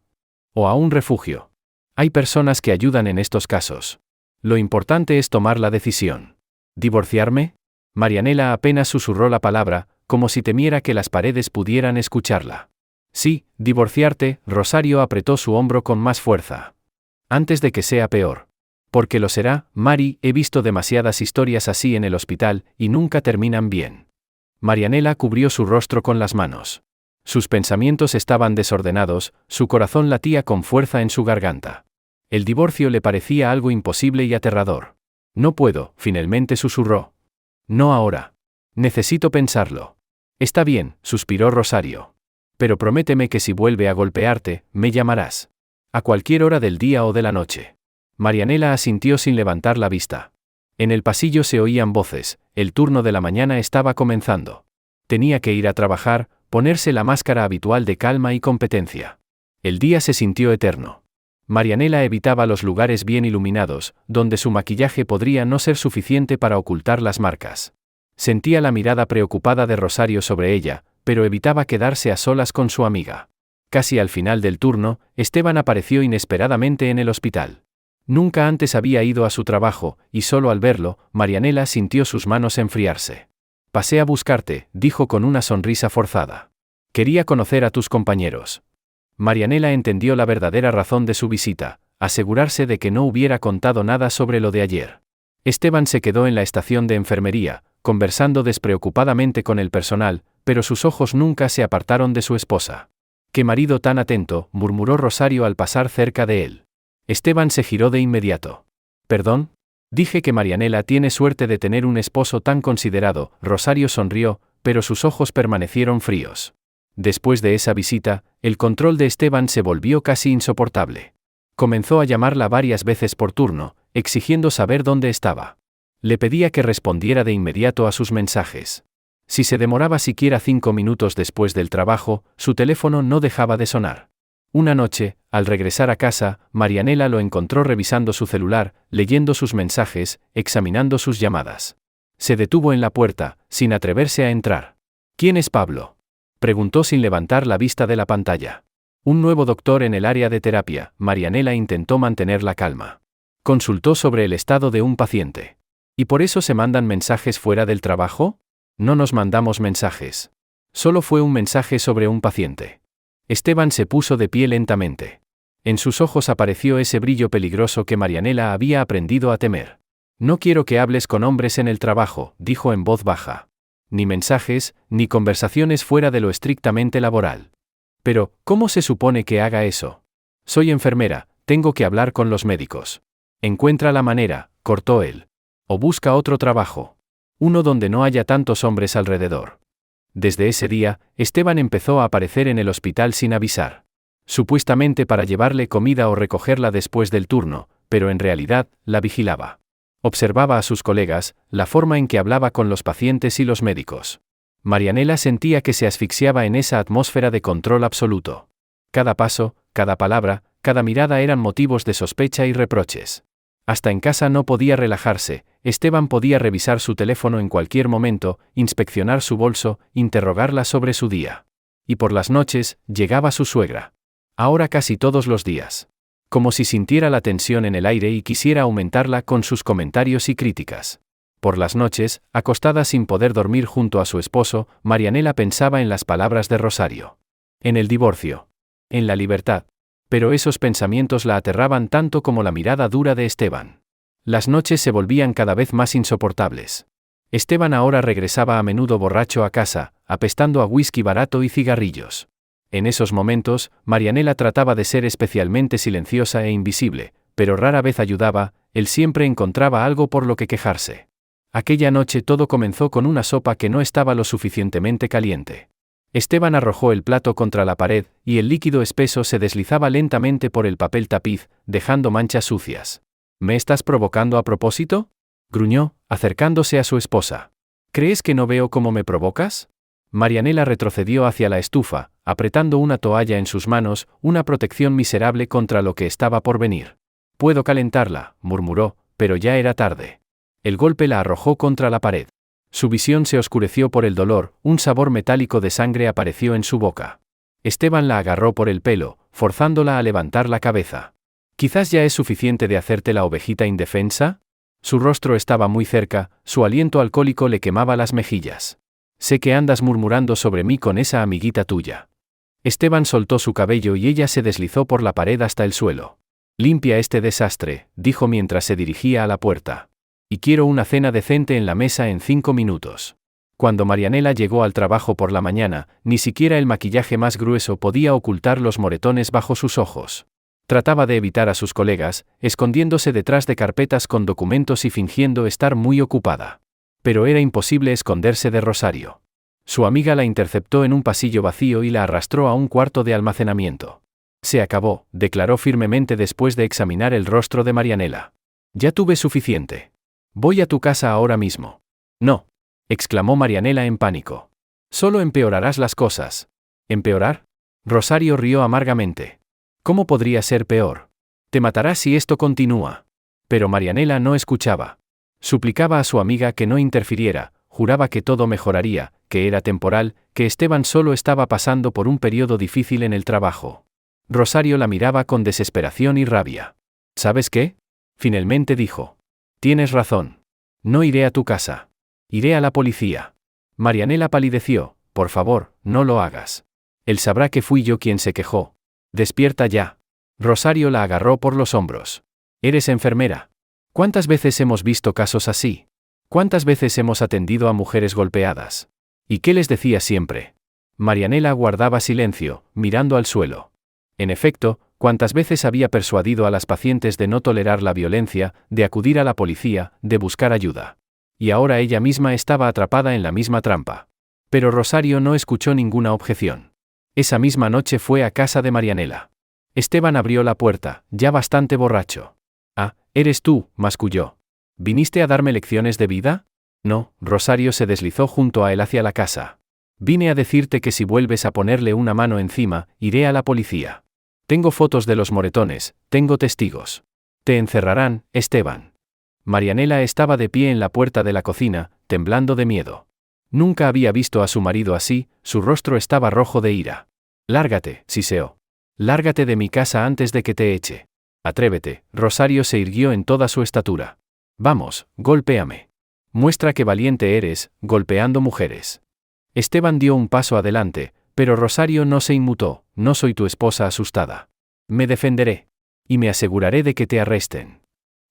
O a un refugio. Hay personas que ayudan en estos casos. Lo importante es tomar la decisión. ¿Divorciarme? Marianela apenas susurró la palabra, como si temiera que las paredes pudieran escucharla. Sí, divorciarte, Rosario apretó su hombro con más fuerza. Antes de que sea peor. Porque lo será, Mari, he visto demasiadas historias así en el hospital, y nunca terminan bien. Marianela cubrió su rostro con las manos. Sus pensamientos estaban desordenados, su corazón latía con fuerza en su garganta. El divorcio le parecía algo imposible y aterrador. No puedo, finalmente susurró. No ahora. Necesito pensarlo. Está bien, suspiró Rosario. Pero prométeme que si vuelve a golpearte, me llamarás. A cualquier hora del día o de la noche. Marianela asintió sin levantar la vista. En el pasillo se oían voces, el turno de la mañana estaba comenzando. Tenía que ir a trabajar, ponerse la máscara habitual de calma y competencia. El día se sintió eterno. Marianela evitaba los lugares bien iluminados, donde su maquillaje podría no ser suficiente para ocultar las marcas. Sentía la mirada preocupada de Rosario sobre ella, pero evitaba quedarse a solas con su amiga. Casi al final del turno, Esteban apareció inesperadamente en el hospital. Nunca antes había ido a su trabajo, y solo al verlo, Marianela sintió sus manos enfriarse. Pasé a buscarte, dijo con una sonrisa forzada. Quería conocer a tus compañeros. Marianela entendió la verdadera razón de su visita, asegurarse de que no hubiera contado nada sobre lo de ayer. Esteban se quedó en la estación de enfermería, conversando despreocupadamente con el personal, pero sus ojos nunca se apartaron de su esposa. «¡Qué marido tan atento!», murmuró Rosario al pasar cerca de él. Esteban se giró de inmediato. «¿Perdón? Dije que Marianela tiene suerte de tener un esposo tan considerado», Rosario sonrió, pero sus ojos permanecieron fríos. Después de esa visita, el control de Esteban se volvió casi insoportable. Comenzó a llamarla varias veces por turno, exigiendo saber dónde estaba. Le pedía que respondiera de inmediato a sus mensajes. Si se demoraba siquiera 5 minutos después del trabajo, su teléfono no dejaba de sonar. Una noche, al regresar a casa, Marianela lo encontró revisando su celular, leyendo sus mensajes, examinando sus llamadas. Se detuvo en la puerta, sin atreverse a entrar. «¿Quién es Pablo?», preguntó sin levantar la vista de la pantalla. «Un nuevo doctor en el área de terapia», Marianela intentó mantener la calma. Consultó sobre el estado de un paciente. ¿Y por eso se mandan mensajes fuera del trabajo? No nos mandamos mensajes. Solo fue un mensaje sobre un paciente. Esteban se puso de pie lentamente. En sus ojos apareció ese brillo peligroso que Marianela había aprendido a temer. «No quiero que hables con hombres en el trabajo», dijo en voz baja. «Ni mensajes, ni conversaciones fuera de lo estrictamente laboral». «Pero, ¿cómo se supone que haga eso? Soy enfermera, tengo que hablar con los médicos». «Encuentra la manera», cortó él. «O busca otro trabajo. Uno donde no haya tantos hombres alrededor». Desde ese día, Esteban empezó a aparecer en el hospital sin avisar. Supuestamente para llevarle comida o recogerla después del turno, pero en realidad, la vigilaba. Observaba a sus colegas, la forma en que hablaba con los pacientes y los médicos. Marianela sentía que se asfixiaba en esa atmósfera de control absoluto. Cada paso, cada palabra, cada mirada eran motivos de sospecha y reproches. Hasta en casa no podía relajarse. Esteban podía revisar su teléfono en cualquier momento, inspeccionar su bolso, interrogarla sobre su día. Y por las noches, llegaba su suegra. Ahora casi todos los días. Como si sintiera la tensión en el aire y quisiera aumentarla con sus comentarios y críticas. Por las noches, acostada sin poder dormir junto a su esposo, Marianela pensaba en las palabras de Rosario. En el divorcio. En la libertad. Pero esos pensamientos la aterraban tanto como la mirada dura de Esteban. Las noches se volvían cada vez más insoportables. Esteban ahora regresaba a menudo borracho a casa, apestando a whisky barato y cigarrillos. En esos momentos, Marianela trataba de ser especialmente silenciosa e invisible, pero rara vez ayudaba, él siempre encontraba algo por lo que quejarse. Aquella noche todo comenzó con una sopa que no estaba lo suficientemente caliente. Esteban arrojó el plato contra la pared, y el líquido espeso se deslizaba lentamente por el papel tapiz, dejando manchas sucias. «¿Me estás provocando a propósito?», gruñó, acercándose a su esposa. «¿Crees que no veo cómo me provocas?». Marianela retrocedió hacia la estufa, apretando una toalla en sus manos, una protección miserable contra lo que estaba por venir. «Puedo calentarla», murmuró, pero ya era tarde. El golpe la arrojó contra la pared. Su visión se oscureció por el dolor, un sabor metálico de sangre apareció en su boca. Esteban la agarró por el pelo, forzándola a levantar la cabeza. «¿Quizás ya es suficiente de hacerte la ovejita indefensa?» Su rostro estaba muy cerca, su aliento alcohólico le quemaba las mejillas. «Sé que andas murmurando sobre mí con esa amiguita tuya». Esteban soltó su cabello y ella se deslizó por la pared hasta el suelo. «Limpia este desastre», dijo mientras se dirigía a la puerta. «Y quiero una cena decente en la mesa en 5 minutos». Cuando Marianela llegó al trabajo por la mañana, ni siquiera el maquillaje más grueso podía ocultar los moretones bajo sus ojos. Trataba de evitar a sus colegas, escondiéndose detrás de carpetas con documentos y fingiendo estar muy ocupada. Pero era imposible esconderse de Rosario. Su amiga la interceptó en un pasillo vacío y la arrastró a un cuarto de almacenamiento. «Se acabó», declaró firmemente después de examinar el rostro de Marianela. «Ya tuve suficiente. Voy a tu casa ahora mismo». «No», exclamó Marianela en pánico. «Solo empeorarás las cosas». «¿Empeorar?» Rosario rió amargamente. «¿Cómo podría ser peor? Te matarás si esto continúa». Pero Marianela no escuchaba. Suplicaba a su amiga que no interfiriera, juraba que todo mejoraría, que era temporal, que Esteban solo estaba pasando por un periodo difícil en el trabajo. Rosario la miraba con desesperación y rabia. «¿Sabes qué?», finalmente dijo. «Tienes razón. No iré a tu casa. Iré a la policía». Marianela palideció. «Por favor, no lo hagas. Él sabrá que fui yo quien se quejó. Despierta ya». Rosario la agarró por los hombros. «¿Eres enfermera? ¿Cuántas veces hemos visto casos así? ¿Cuántas veces hemos atendido a mujeres golpeadas? ¿Y qué les decía siempre?». Marianela guardaba silencio, mirando al suelo. En efecto, cuántas veces había persuadido a las pacientes de no tolerar la violencia, de acudir a la policía, de buscar ayuda. Y ahora ella misma estaba atrapada en la misma trampa. Pero Rosario no escuchó ninguna objeción. Esa misma noche fue a casa de Marianela. Esteban abrió la puerta, ya bastante borracho. «Ah, eres tú», masculló. «¿Viniste a darme lecciones de vida?» «No», Rosario se deslizó junto a él hacia la casa. «Vine a decirte que si vuelves a ponerle una mano encima, iré a la policía. Tengo fotos de los moretones, tengo testigos. Te encerrarán, Esteban». Marianela estaba de pie en la puerta de la cocina, temblando de miedo. Nunca había visto a su marido así, su rostro estaba rojo de ira. «Lárgate», siseó. «Lárgate de mi casa antes de que te eche. Atrévete». Rosario se irguió en toda su estatura. «Vamos, golpéame. Muestra qué valiente eres, golpeando mujeres». Esteban dio un paso adelante, pero Rosario no se inmutó. «No soy tu esposa asustada. Me defenderé. Y me aseguraré de que te arresten».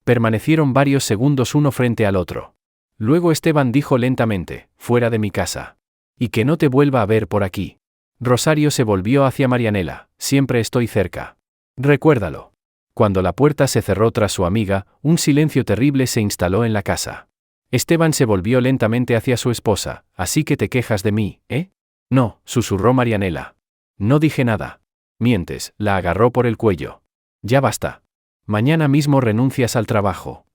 Permanecieron varios segundos uno frente al otro. Luego Esteban dijo lentamente: «Fuera de mi casa. Y que no te vuelva a ver por aquí». Rosario se volvió hacia Marianela. «Siempre estoy cerca. Recuérdalo». Cuando la puerta se cerró tras su amiga, un silencio terrible se instaló en la casa. Esteban se volvió lentamente hacia su esposa. «Así que te quejas de mí, ¿eh?» «No», susurró Marianela. «No dije nada». «Mientes», la agarró por el cuello. «Ya basta. Mañana mismo renuncias al trabajo».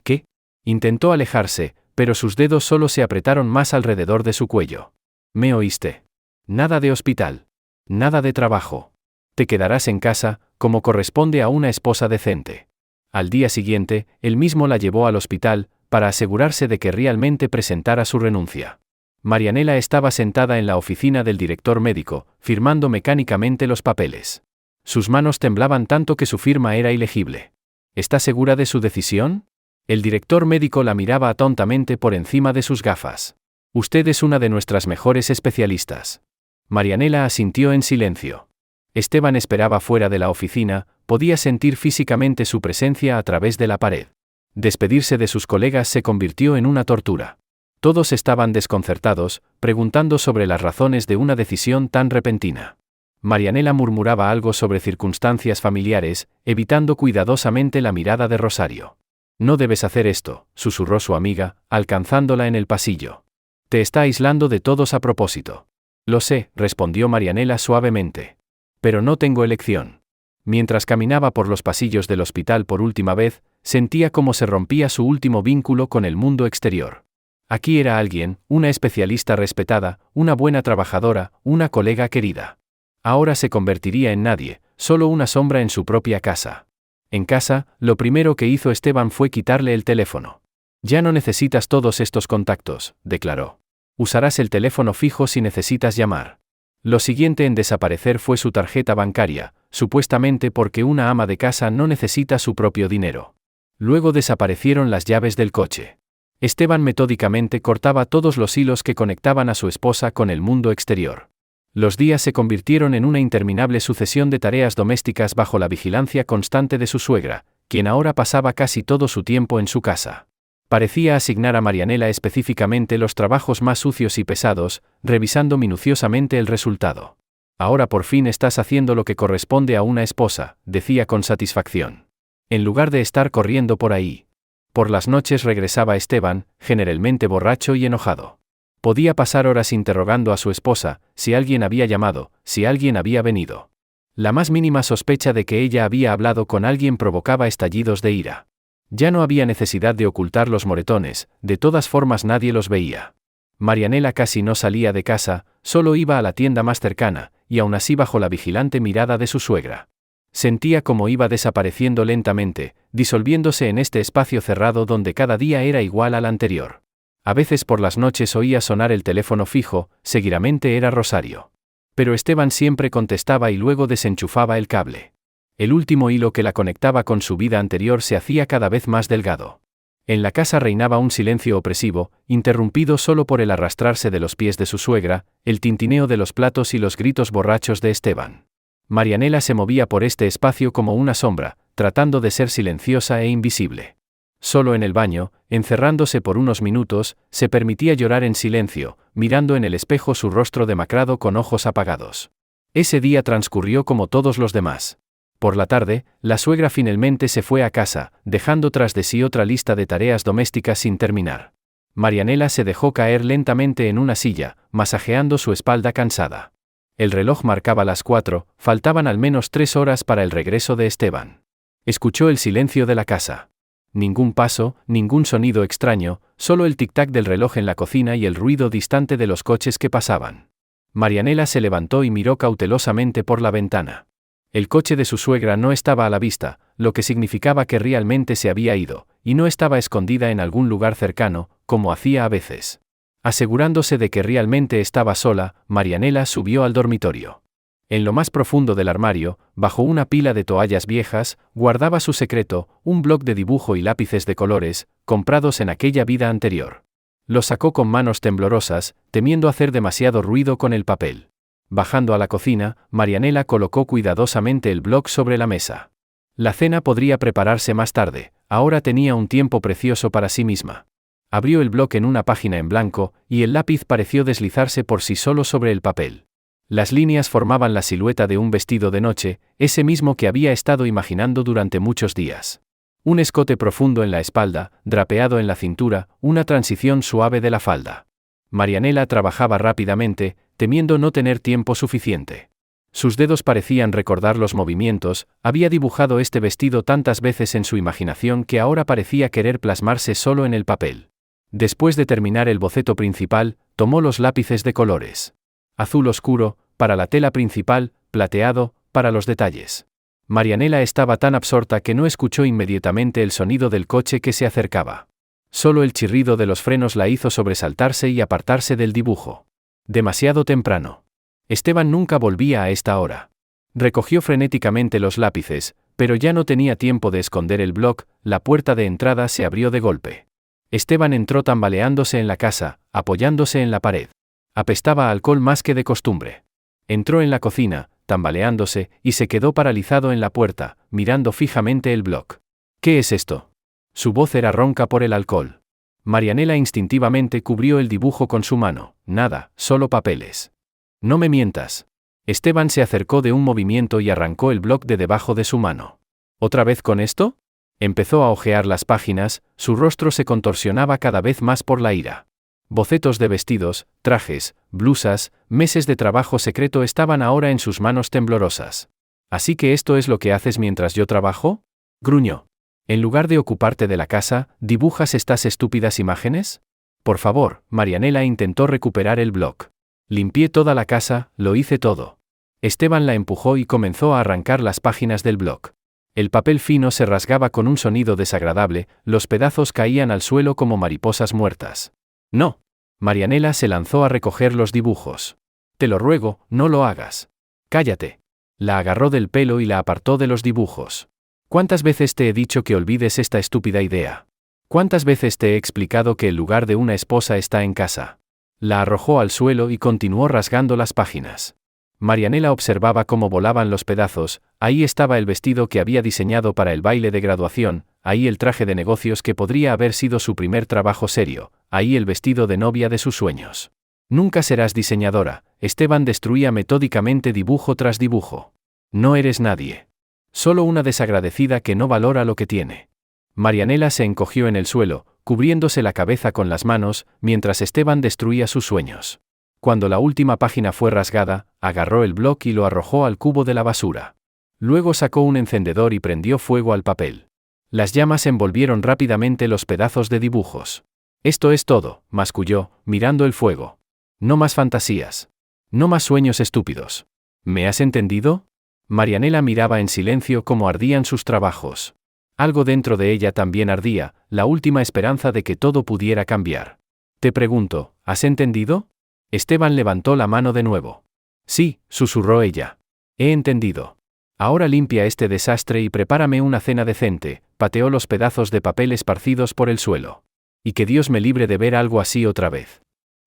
«¿Qué?». Intentó alejarse, pero sus dedos solo se apretaron más alrededor de su cuello. «¿Me oíste? Nada de hospital. Nada de trabajo. Te quedarás en casa, como corresponde a una esposa decente». Al día siguiente, él mismo la llevó al hospital, para asegurarse de que realmente presentara su renuncia. Marianela estaba sentada en la oficina del director médico, firmando mecánicamente los papeles. Sus manos temblaban tanto que su firma era ilegible. ¿Está segura de su decisión? El director médico la miraba atontamente por encima de sus gafas. «Usted es una de nuestras mejores especialistas». Marianela asintió en silencio. Esteban esperaba fuera de la oficina, podía sentir físicamente su presencia a través de la pared. Despedirse de sus colegas se convirtió en una tortura. Todos estaban desconcertados, preguntando sobre las razones de una decisión tan repentina. Marianela murmuraba algo sobre circunstancias familiares, evitando cuidadosamente la mirada de Rosario. «No debes hacer esto», susurró su amiga, alcanzándola en el pasillo. «Te está aislando de todos a propósito». «Lo sé», respondió Marianela suavemente. «Pero no tengo elección». Mientras caminaba por los pasillos del hospital por última vez, sentía cómo se rompía su último vínculo con el mundo exterior. Aquí era alguien, una especialista respetada, una buena trabajadora, una colega querida. Ahora se convertiría en nadie, solo una sombra en su propia casa. En casa, lo primero que hizo Esteban fue quitarle el teléfono. Ya no necesitas todos estos contactos, declaró. Usarás el teléfono fijo si necesitas llamar. Lo siguiente en desaparecer fue su tarjeta bancaria, supuestamente porque una ama de casa no necesita su propio dinero. Luego desaparecieron las llaves del coche. Esteban metódicamente cortaba todos los hilos que conectaban a su esposa con el mundo exterior. Los días se convirtieron en una interminable sucesión de tareas domésticas bajo la vigilancia constante de su suegra, quien ahora pasaba casi todo su tiempo en su casa. Parecía asignar a Marianela específicamente los trabajos más sucios y pesados, revisando minuciosamente el resultado. Ahora por fin estás haciendo lo que corresponde a una esposa, decía con satisfacción. En lugar de estar corriendo por ahí. Por las noches regresaba Esteban, generalmente borracho y enojado. Podía pasar horas interrogando a su esposa, si alguien había llamado, si alguien había venido. La más mínima sospecha de que ella había hablado con alguien provocaba estallidos de ira. Ya no había necesidad de ocultar los moretones, de todas formas nadie los veía. Marianela casi no salía de casa, solo iba a la tienda más cercana, y aún así bajo la vigilante mirada de su suegra. Sentía cómo iba desapareciendo lentamente, disolviéndose en este espacio cerrado donde cada día era igual al anterior. A veces por las noches oía sonar el teléfono fijo, seguidamente era Rosario. Pero Esteban siempre contestaba y luego desenchufaba el cable. El último hilo que la conectaba con su vida anterior se hacía cada vez más delgado. En la casa reinaba un silencio opresivo, interrumpido solo por el arrastrarse de los pies de su suegra, el tintineo de los platos y los gritos borrachos de Esteban. Marianela se movía por este espacio como una sombra, tratando de ser silenciosa e invisible. Solo en el baño, encerrándose por unos minutos, se permitía llorar en silencio, mirando en el espejo su rostro demacrado con ojos apagados. Ese día transcurrió como todos los demás. Por la tarde, la suegra finalmente se fue a casa, dejando tras de sí otra lista de tareas domésticas sin terminar. Marianela se dejó caer lentamente en una silla, masajeando su espalda cansada. El reloj marcaba las 4, faltaban al menos 3 horas para el regreso de Esteban. Escuchó el silencio de la casa. Ningún paso, ningún sonido extraño, solo el tic-tac del reloj en la cocina y el ruido distante de los coches que pasaban. Marianela se levantó y miró cautelosamente por la ventana. El coche de su suegra no estaba a la vista, lo que significaba que realmente se había ido, y no estaba escondida en algún lugar cercano, como hacía a veces. Asegurándose de que realmente estaba sola, Marianela subió al dormitorio. En lo más profundo del armario, bajo una pila de toallas viejas, guardaba su secreto, un bloc de dibujo y lápices de colores, comprados en aquella vida anterior. Lo sacó con manos temblorosas, temiendo hacer demasiado ruido con el papel. Bajando a la cocina, Marianela colocó cuidadosamente el bloc sobre la mesa. La cena podría prepararse más tarde, ahora tenía un tiempo precioso para sí misma. Abrió el bloc en una página en blanco, y el lápiz pareció deslizarse por sí solo sobre el papel. Las líneas formaban la silueta de un vestido de noche, ese mismo que había estado imaginando durante muchos días. Un escote profundo en la espalda, drapeado en la cintura, una transición suave de la falda. Marianela trabajaba rápidamente, temiendo no tener tiempo suficiente. Sus dedos parecían recordar los movimientos, había dibujado este vestido tantas veces en su imaginación que ahora parecía querer plasmarse solo en el papel. Después de terminar el boceto principal, tomó los lápices de colores. Azul oscuro, para la tela principal, plateado, para los detalles. Marianela estaba tan absorta que no escuchó inmediatamente el sonido del coche que se acercaba. Solo el chirrido de los frenos la hizo sobresaltarse y apartarse del dibujo. Demasiado temprano. Esteban nunca volvía a esta hora. Recogió frenéticamente los lápices, pero ya no tenía tiempo de esconder el bloc, la puerta de entrada se abrió de golpe. Esteban entró tambaleándose en la casa, apoyándose en la pared. Apestaba a alcohol más que de costumbre. Entró en la cocina, tambaleándose, y se quedó paralizado en la puerta, mirando fijamente el bloc. ¿Qué es esto? Su voz era ronca por el alcohol. Marianela instintivamente cubrió el dibujo con su mano. Nada, solo papeles. No me mientas. Esteban se acercó de un movimiento y arrancó el bloc de debajo de su mano. ¿Otra vez con esto? Empezó a hojear las páginas, su rostro se contorsionaba cada vez más por la ira. Bocetos de vestidos, trajes, blusas, meses de trabajo secreto estaban ahora en sus manos temblorosas. ¿Así que esto es lo que haces mientras yo trabajo? Gruñó. En lugar de ocuparte de la casa, ¿dibujas estas estúpidas imágenes? Por favor, Marianela intentó recuperar el bloc. Limpié toda la casa, lo hice todo. Esteban la empujó y comenzó a arrancar las páginas del bloc. El papel fino se rasgaba con un sonido desagradable, los pedazos caían al suelo como mariposas muertas. No. Marianela se lanzó a recoger los dibujos. Te lo ruego, no lo hagas. Cállate. La agarró del pelo y la apartó de los dibujos. ¿Cuántas veces te he dicho que olvides esta estúpida idea? ¿Cuántas veces te he explicado que el lugar de una esposa está en casa? La arrojó al suelo y continuó rasgando las páginas. Marianela observaba cómo volaban los pedazos, ahí estaba el vestido que había diseñado para el baile de graduación, ahí el traje de negocios que podría haber sido su primer trabajo serio, ahí el vestido de novia de sus sueños. Nunca serás diseñadora, Esteban destruía metódicamente dibujo tras dibujo. No eres nadie. Solo una desagradecida que no valora lo que tiene. Marianela se encogió en el suelo, cubriéndose la cabeza con las manos, mientras Esteban destruía sus sueños. Cuando la última página fue rasgada, agarró el bloc y lo arrojó al cubo de la basura. Luego sacó un encendedor y prendió fuego al papel. Las llamas envolvieron rápidamente los pedazos de dibujos. Esto es todo, masculló, mirando el fuego. No más fantasías. No más sueños estúpidos. ¿Me has entendido? Marianela miraba en silencio cómo ardían sus trabajos. Algo dentro de ella también ardía, la última esperanza de que todo pudiera cambiar. Te pregunto, ¿has entendido? Esteban levantó la mano de nuevo. Sí, susurró ella. He entendido. Ahora limpia este desastre y prepárame una cena decente, pateó los pedazos de papel esparcidos por el suelo. Y que Dios me libre de ver algo así otra vez.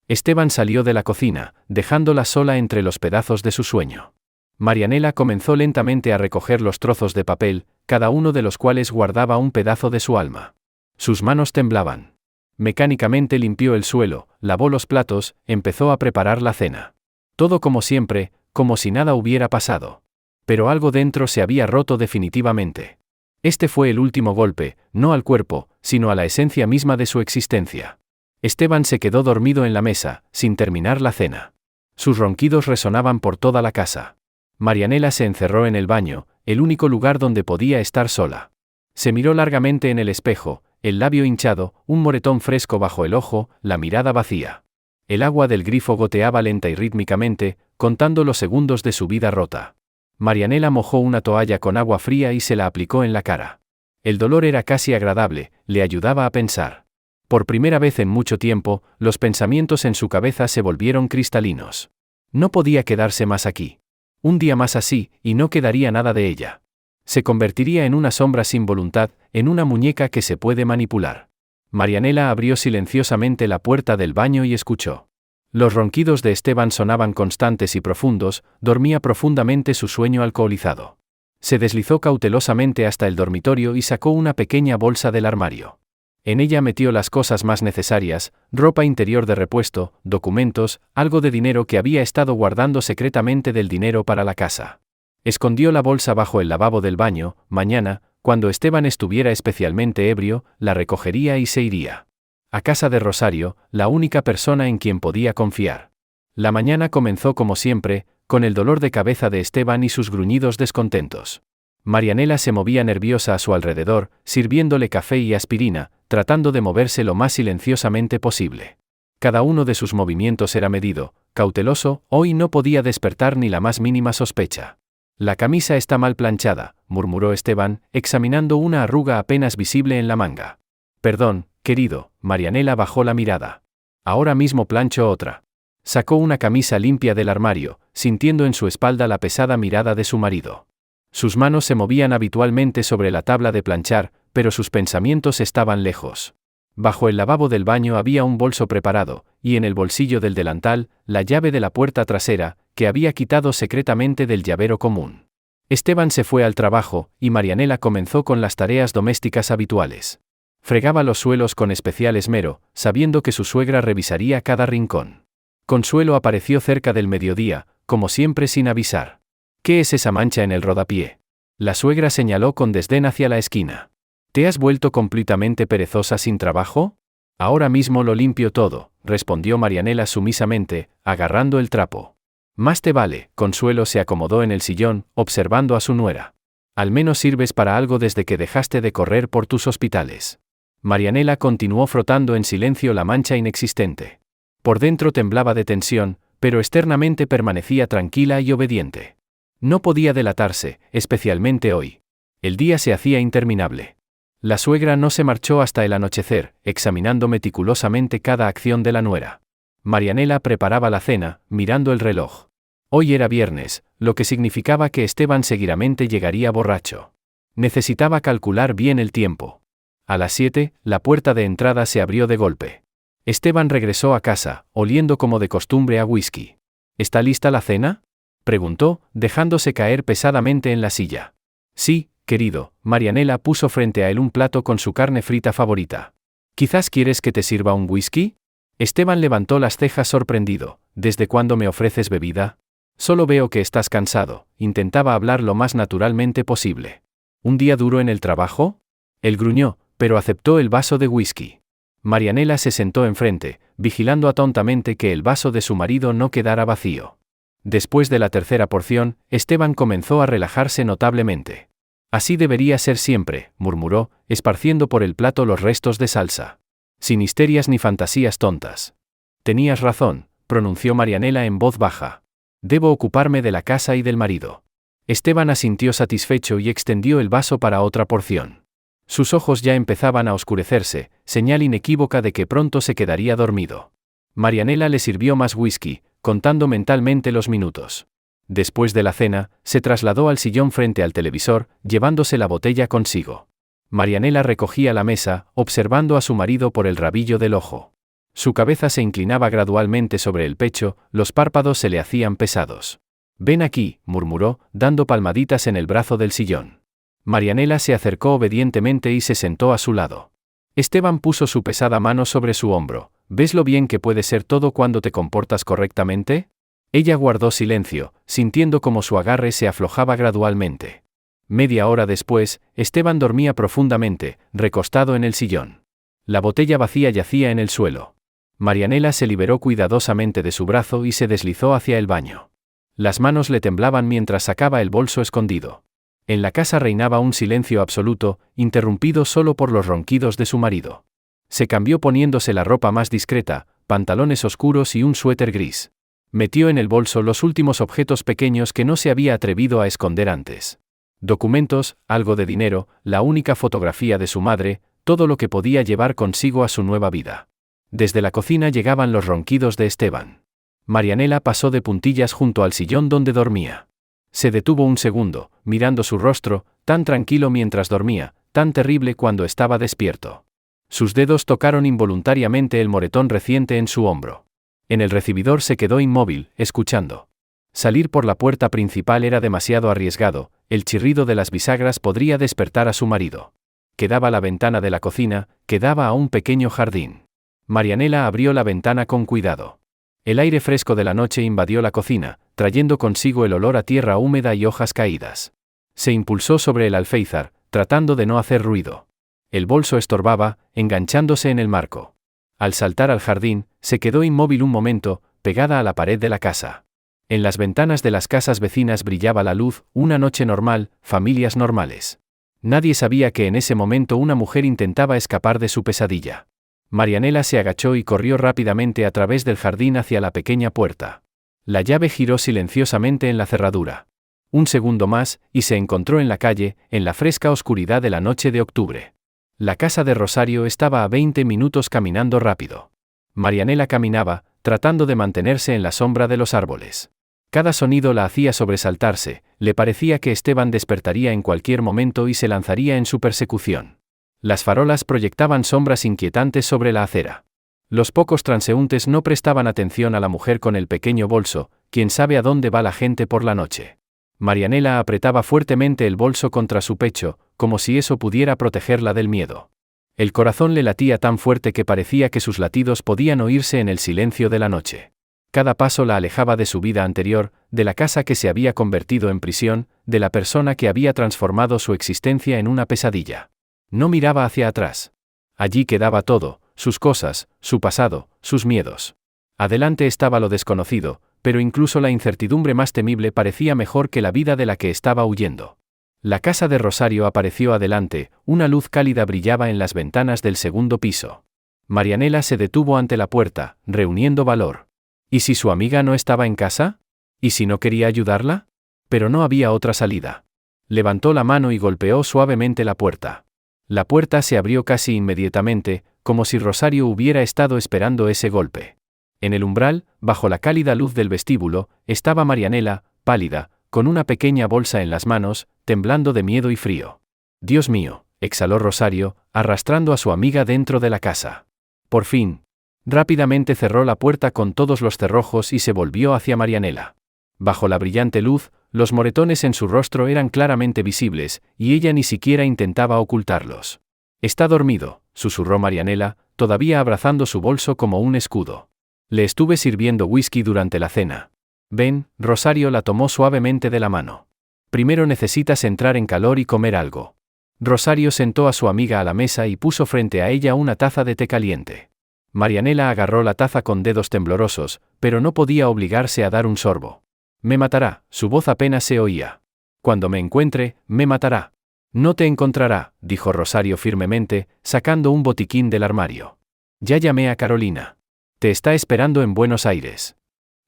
Esteban salió de la cocina, dejándola sola entre los pedazos de su sueño. Marianela comenzó lentamente a recoger los trozos de papel, cada uno de los cuales guardaba un pedazo de su alma. Sus manos temblaban. Mecánicamente limpió el suelo, lavó los platos, empezó a preparar la cena. Todo como siempre, como si nada hubiera pasado. Pero algo dentro se había roto definitivamente. Este fue el último golpe, no al cuerpo, sino a la esencia misma de su existencia. Esteban se quedó dormido en la mesa, sin terminar la cena. Sus ronquidos resonaban por toda la casa. Marianela se encerró en el baño, el único lugar donde podía estar sola. Se miró largamente en el espejo, el labio hinchado, un moretón fresco bajo el ojo, la mirada vacía. El agua del grifo goteaba lenta y rítmicamente, contando los segundos de su vida rota. Marianela mojó una toalla con agua fría y se la aplicó en la cara. El dolor era casi agradable, le ayudaba a pensar. Por primera vez en mucho tiempo, los pensamientos en su cabeza se volvieron cristalinos. No podía quedarse más aquí. Un día más así, y no quedaría nada de ella. Se convertiría en una sombra sin voluntad, en una muñeca que se puede manipular. Marianela abrió silenciosamente la puerta del baño y escuchó. Los ronquidos de Esteban sonaban constantes y profundos, dormía profundamente su sueño alcoholizado. Se deslizó cautelosamente hasta el dormitorio y sacó una pequeña bolsa del armario. En ella metió las cosas más necesarias, ropa interior de repuesto, documentos, algo de dinero que había estado guardando secretamente del dinero para la casa. Escondió la bolsa bajo el lavabo del baño, mañana, cuando Esteban estuviera especialmente ebrio, la recogería y se iría. A casa de Rosario, la única persona en quien podía confiar. La mañana comenzó como siempre, con el dolor de cabeza de Esteban y sus gruñidos descontentos. Marianela se movía nerviosa a su alrededor, sirviéndole café y aspirina, tratando de moverse lo más silenciosamente posible. Cada uno de sus movimientos era medido, cauteloso, hoy no podía despertar ni la más mínima sospecha. La camisa está mal planchada, murmuró Esteban, examinando una arruga apenas visible en la manga. Perdón, querido, Marianela bajó la mirada. Ahora mismo plancho otra. Sacó una camisa limpia del armario, sintiendo en su espalda la pesada mirada de su marido. Sus manos se movían habitualmente sobre la tabla de planchar, pero sus pensamientos estaban lejos. Bajo el lavabo del baño había un bolso preparado, y en el bolsillo del delantal, la llave de la puerta trasera, que había quitado secretamente del llavero común. Esteban se fue al trabajo, y Marianela comenzó con las tareas domésticas habituales. Fregaba los suelos con especial esmero, sabiendo que su suegra revisaría cada rincón. Consuelo apareció cerca del mediodía, como siempre sin avisar. ¿Qué es esa mancha en el rodapié? La suegra señaló con desdén hacia la esquina. ¿Te has vuelto completamente perezosa sin trabajo? Ahora mismo lo limpio todo, respondió Marianela sumisamente, agarrando el trapo. Más te vale, Consuelo se acomodó en el sillón, observando a su nuera. Al menos sirves para algo desde que dejaste de correr por tus hospitales. Marianela continuó frotando en silencio la mancha inexistente. Por dentro temblaba de tensión, pero externamente permanecía tranquila y obediente. No podía delatarse, especialmente hoy. El día se hacía interminable. La suegra no se marchó hasta el anochecer, examinando meticulosamente cada acción de la nuera. Marianela preparaba la cena, mirando el reloj. Hoy era viernes, lo que significaba que Esteban seguramente llegaría borracho. Necesitaba calcular bien el tiempo. A las 7, la puerta de entrada se abrió de golpe. Esteban regresó a casa, oliendo como de costumbre a whisky. ¿Está lista la cena?, preguntó, dejándose caer pesadamente en la silla. Sí, querido. Marianela puso frente a él un plato con su carne frita favorita. ¿Quizás quieres que te sirva un whisky? Esteban levantó las cejas sorprendido. ¿Desde cuándo me ofreces bebida? Solo veo que estás cansado. Intentaba hablar lo más naturalmente posible. ¿Un día duro en el trabajo? Él gruñó, pero aceptó el vaso de whisky. Marianela se sentó enfrente, vigilando atentamente que el vaso de su marido no quedara vacío. Después de la tercera porción, Esteban comenzó a relajarse notablemente. Así debería ser siempre, murmuró, esparciendo por el plato los restos de salsa. Sin histerias ni fantasías tontas. Tenías razón, pronunció Marianela en voz baja. Debo ocuparme de la casa y del marido. Esteban asintió satisfecho y extendió el vaso para otra porción. Sus ojos ya empezaban a oscurecerse, señal inequívoca de que pronto se quedaría dormido. Marianela le sirvió más whisky, contando mentalmente los minutos. Después de la cena, se trasladó al sillón frente al televisor, llevándose la botella consigo. Marianela recogía la mesa, observando a su marido por el rabillo del ojo. Su cabeza se inclinaba gradualmente sobre el pecho, los párpados se le hacían pesados. «Ven aquí», murmuró, dando palmaditas en el brazo del sillón. Marianela se acercó obedientemente y se sentó a su lado. Esteban puso su pesada mano sobre su hombro. ¿Ves lo bien que puede ser todo cuando te comportas correctamente? Ella guardó silencio, sintiendo como su agarre se aflojaba gradualmente. Media hora después, Esteban dormía profundamente, recostado en el sillón. La botella vacía yacía en el suelo. Marianela se liberó cuidadosamente de su brazo y se deslizó hacia el baño. Las manos le temblaban mientras sacaba el bolso escondido. En la casa reinaba un silencio absoluto, interrumpido solo por los ronquidos de su marido. Se cambió poniéndose la ropa más discreta, pantalones oscuros y un suéter gris. Metió en el bolso los últimos objetos pequeños que no se había atrevido a esconder antes. Documentos, algo de dinero, la única fotografía de su madre, todo lo que podía llevar consigo a su nueva vida. Desde la cocina llegaban los ronquidos de Esteban. Marianela pasó de puntillas junto al sillón donde dormía. Se detuvo un segundo, mirando su rostro, tan tranquilo mientras dormía, tan terrible cuando estaba despierto. Sus dedos tocaron involuntariamente el moretón reciente en su hombro. En el recibidor se quedó inmóvil, escuchando. Salir por la puerta principal era demasiado arriesgado, el chirrido de las bisagras podría despertar a su marido. Quedaba la ventana de la cocina, quedaba a un pequeño jardín. Marianela abrió la ventana con cuidado. El aire fresco de la noche invadió la cocina, trayendo consigo el olor a tierra húmeda y hojas caídas. Se impulsó sobre el alféizar, tratando de no hacer ruido. El bolso estorbaba, enganchándose en el marco. Al saltar al jardín, se quedó inmóvil un momento, pegada a la pared de la casa. En las ventanas de las casas vecinas brillaba la luz, una noche normal, familias normales. Nadie sabía que en ese momento una mujer intentaba escapar de su pesadilla. Marianela se agachó y corrió rápidamente a través del jardín hacia la pequeña puerta. La llave giró silenciosamente en la cerradura. Un segundo más, y se encontró en la calle, en la fresca oscuridad de la noche de octubre. La casa de Rosario estaba a 20 minutos caminando rápido. Marianela caminaba, tratando de mantenerse en la sombra de los árboles. Cada sonido la hacía sobresaltarse, le parecía que Esteban despertaría en cualquier momento y se lanzaría en su persecución. Las farolas proyectaban sombras inquietantes sobre la acera. Los pocos transeúntes no prestaban atención a la mujer con el pequeño bolso, quién sabe a dónde va la gente por la noche. Marianela apretaba fuertemente el bolso contra su pecho, como si eso pudiera protegerla del miedo. El corazón le latía tan fuerte que parecía que sus latidos podían oírse en el silencio de la noche. Cada paso la alejaba de su vida anterior, de la casa que se había convertido en prisión, de la persona que había transformado su existencia en una pesadilla. No miraba hacia atrás. Allí quedaba todo, sus cosas, su pasado, sus miedos. Adelante estaba lo desconocido, pero incluso la incertidumbre más temible parecía mejor que la vida de la que estaba huyendo. La casa de Rosario apareció adelante, una luz cálida brillaba en las ventanas del segundo piso. Marianela se detuvo ante la puerta, reuniendo valor. ¿Y si su amiga no estaba en casa? ¿Y si no quería ayudarla? Pero no había otra salida. Levantó la mano y golpeó suavemente la puerta. La puerta se abrió casi inmediatamente, como si Rosario hubiera estado esperando ese golpe. En el umbral, bajo la cálida luz del vestíbulo, estaba Marianela, pálida, con una pequeña bolsa en las manos, temblando de miedo y frío. «Dios mío», exhaló Rosario, arrastrando a su amiga dentro de la casa. Por fin. Rápidamente cerró la puerta con todos los cerrojos y se volvió hacia Marianela. Bajo la brillante luz, los moretones en su rostro eran claramente visibles, y ella ni siquiera intentaba ocultarlos. «Está dormido», susurró Marianela, todavía abrazando su bolso como un escudo. «Le estuve sirviendo whisky durante la cena». «Ven», Rosario la tomó suavemente de la mano. «Primero necesitas entrar en calor y comer algo». Rosario sentó a su amiga a la mesa y puso frente a ella una taza de té caliente. Marianela agarró la taza con dedos temblorosos, pero no podía obligarse a dar un sorbo. «Me matará», su voz apenas se oía. «Cuando me encuentre, me matará». «No te encontrará», dijo Rosario firmemente, sacando un botiquín del armario. «Ya llamé a Carolina. Te está esperando en Buenos Aires».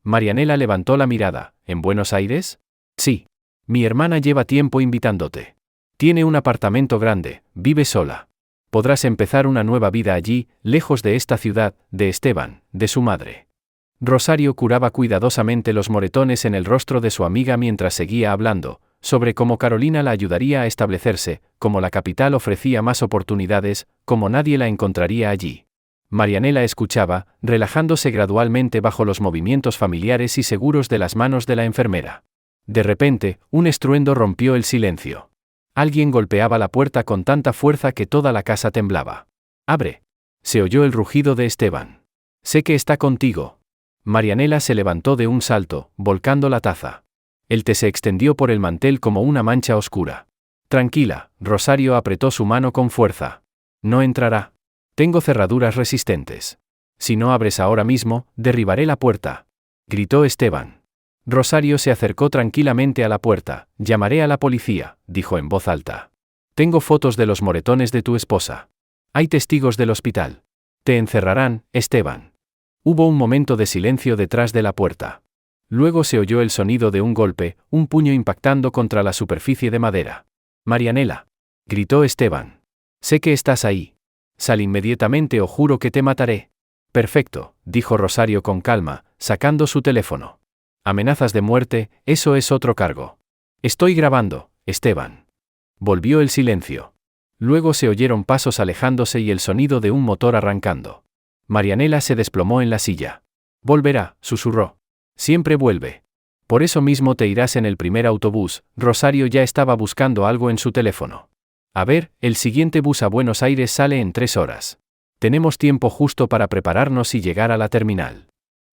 Marianela levantó la mirada. «¿En Buenos Aires?» «Sí. Mi hermana lleva tiempo invitándote. Tiene un apartamento grande, vive sola. Podrás empezar una nueva vida allí, lejos de esta ciudad, de Esteban, de su madre». Rosario curaba cuidadosamente los moretones en el rostro de su amiga mientras seguía hablando, sobre cómo Carolina la ayudaría a establecerse, cómo la capital ofrecía más oportunidades, cómo nadie la encontraría allí. Marianela escuchaba, relajándose gradualmente bajo los movimientos familiares y seguros de las manos de la enfermera. De repente, un estruendo rompió el silencio. Alguien golpeaba la puerta con tanta fuerza que toda la casa temblaba. «Abre». Se oyó el rugido de Esteban. «Sé que está contigo». Marianela se levantó de un salto, volcando la taza. El té se extendió por el mantel como una mancha oscura. «Tranquila», Rosario apretó su mano con fuerza. «No entrará. Tengo cerraduras resistentes. Si no abres ahora mismo, derribaré la puerta», gritó Esteban. Rosario se acercó tranquilamente a la puerta. «Llamaré a la policía», dijo en voz alta. «Tengo fotos de los moretones de tu esposa. Hay testigos del hospital. Te encerrarán, Esteban». Hubo un momento de silencio detrás de la puerta. Luego se oyó el sonido de un golpe, un puño impactando contra la superficie de madera. «Marianela», gritó Esteban. «Sé que estás ahí. Sal inmediatamente o juro que te mataré». «Perfecto», dijo Rosario con calma, sacando su teléfono. «Amenazas de muerte, eso es otro cargo». «Estoy grabando, Esteban». Volvió el silencio. Luego se oyeron pasos alejándose y el sonido de un motor arrancando. Marianela se desplomó en la silla. «Volverá», susurró. «Siempre vuelve. Por eso mismo te irás en el primer autobús». Rosario ya estaba buscando algo en su teléfono. «A ver, el siguiente bus a Buenos Aires sale en 3 horas. Tenemos tiempo justo para prepararnos y llegar a la terminal».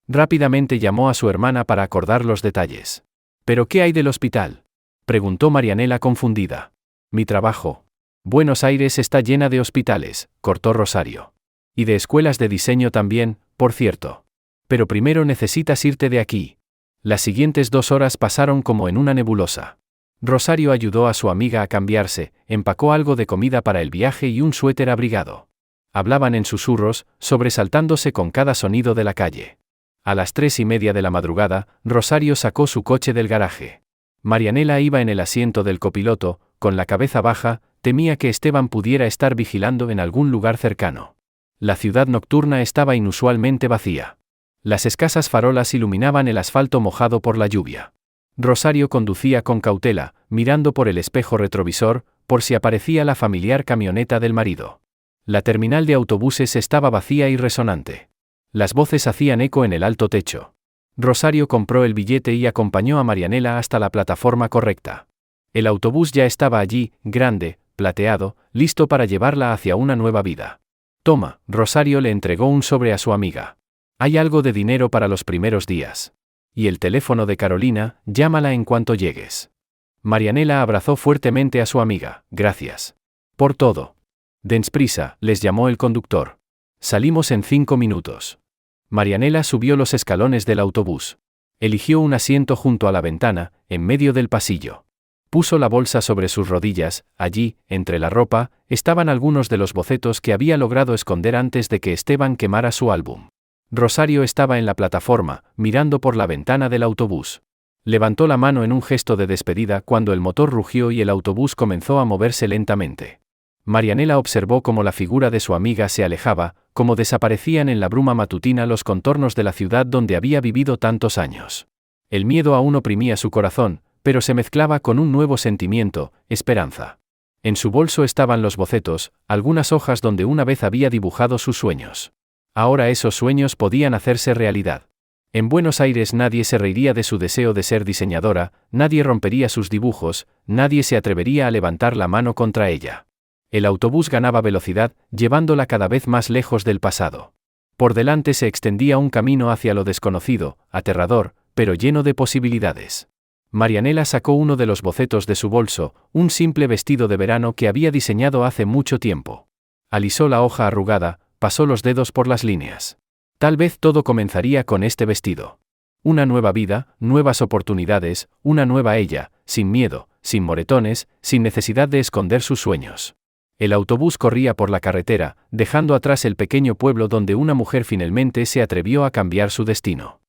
Rápidamente llamó a su hermana para acordar los detalles. «¿Pero qué hay del hospital?», preguntó Marianela confundida. «Mi trabajo. Buenos Aires está llena de hospitales», cortó Rosario. «Y de escuelas de diseño también, por cierto. Pero primero necesitas irte de aquí». Las siguientes 2 horas pasaron como en una nebulosa. Rosario ayudó a su amiga a cambiarse, empacó algo de comida para el viaje y un suéter abrigado. Hablaban en susurros, sobresaltándose con cada sonido de la calle. A las 3:30 de la madrugada, Rosario sacó su coche del garaje. Marianela iba en el asiento del copiloto, con la cabeza baja, temía que Esteban pudiera estar vigilando en algún lugar cercano. La ciudad nocturna estaba inusualmente vacía. Las escasas farolas iluminaban el asfalto mojado por la lluvia. Rosario conducía con cautela, mirando por el espejo retrovisor, por si aparecía la familiar camioneta del marido. La terminal de autobuses estaba vacía y resonante. Las voces hacían eco en el alto techo. Rosario compró el billete y acompañó a Marianela hasta la plataforma correcta. El autobús ya estaba allí, grande, plateado, listo para llevarla hacia una nueva vida. «Toma», Rosario le entregó un sobre a su amiga. «Hay algo de dinero para los primeros días. Y el teléfono de Carolina, llámala en cuanto llegues». Marianela abrazó fuertemente a su amiga. «Gracias por todo». «Dens prisa», les llamó el conductor. «Salimos en 5 minutos». Marianela subió los escalones del autobús. Eligió un asiento junto a la ventana, en medio del pasillo. Puso la bolsa sobre sus rodillas. Allí, entre la ropa, estaban algunos de los bocetos que había logrado esconder antes de que Esteban quemara su álbum. Rosario estaba en la plataforma, mirando por la ventana del autobús. Levantó la mano en un gesto de despedida cuando el motor rugió y el autobús comenzó a moverse lentamente. Marianela observó cómo la figura de su amiga se alejaba, cómo desaparecían en la bruma matutina los contornos de la ciudad donde había vivido tantos años. El miedo aún oprimía su corazón, pero se mezclaba con un nuevo sentimiento, esperanza. En su bolso estaban los bocetos, algunas hojas donde una vez había dibujado sus sueños. Ahora esos sueños podían hacerse realidad. En Buenos Aires nadie se reiría de su deseo de ser diseñadora, nadie rompería sus dibujos, nadie se atrevería a levantar la mano contra ella. El autobús ganaba velocidad, llevándola cada vez más lejos del pasado. Por delante se extendía un camino hacia lo desconocido, aterrador, pero lleno de posibilidades. Marianela sacó uno de los bocetos de su bolso, un simple vestido de verano que había diseñado hace mucho tiempo. Alisó la hoja arrugada, pasó los dedos por las líneas. Tal vez todo comenzaría con este vestido. Una nueva vida, nuevas oportunidades, una nueva ella, sin miedo, sin moretones, sin necesidad de esconder sus sueños. El autobús corría por la carretera, dejando atrás el pequeño pueblo donde una mujer finalmente se atrevió a cambiar su destino.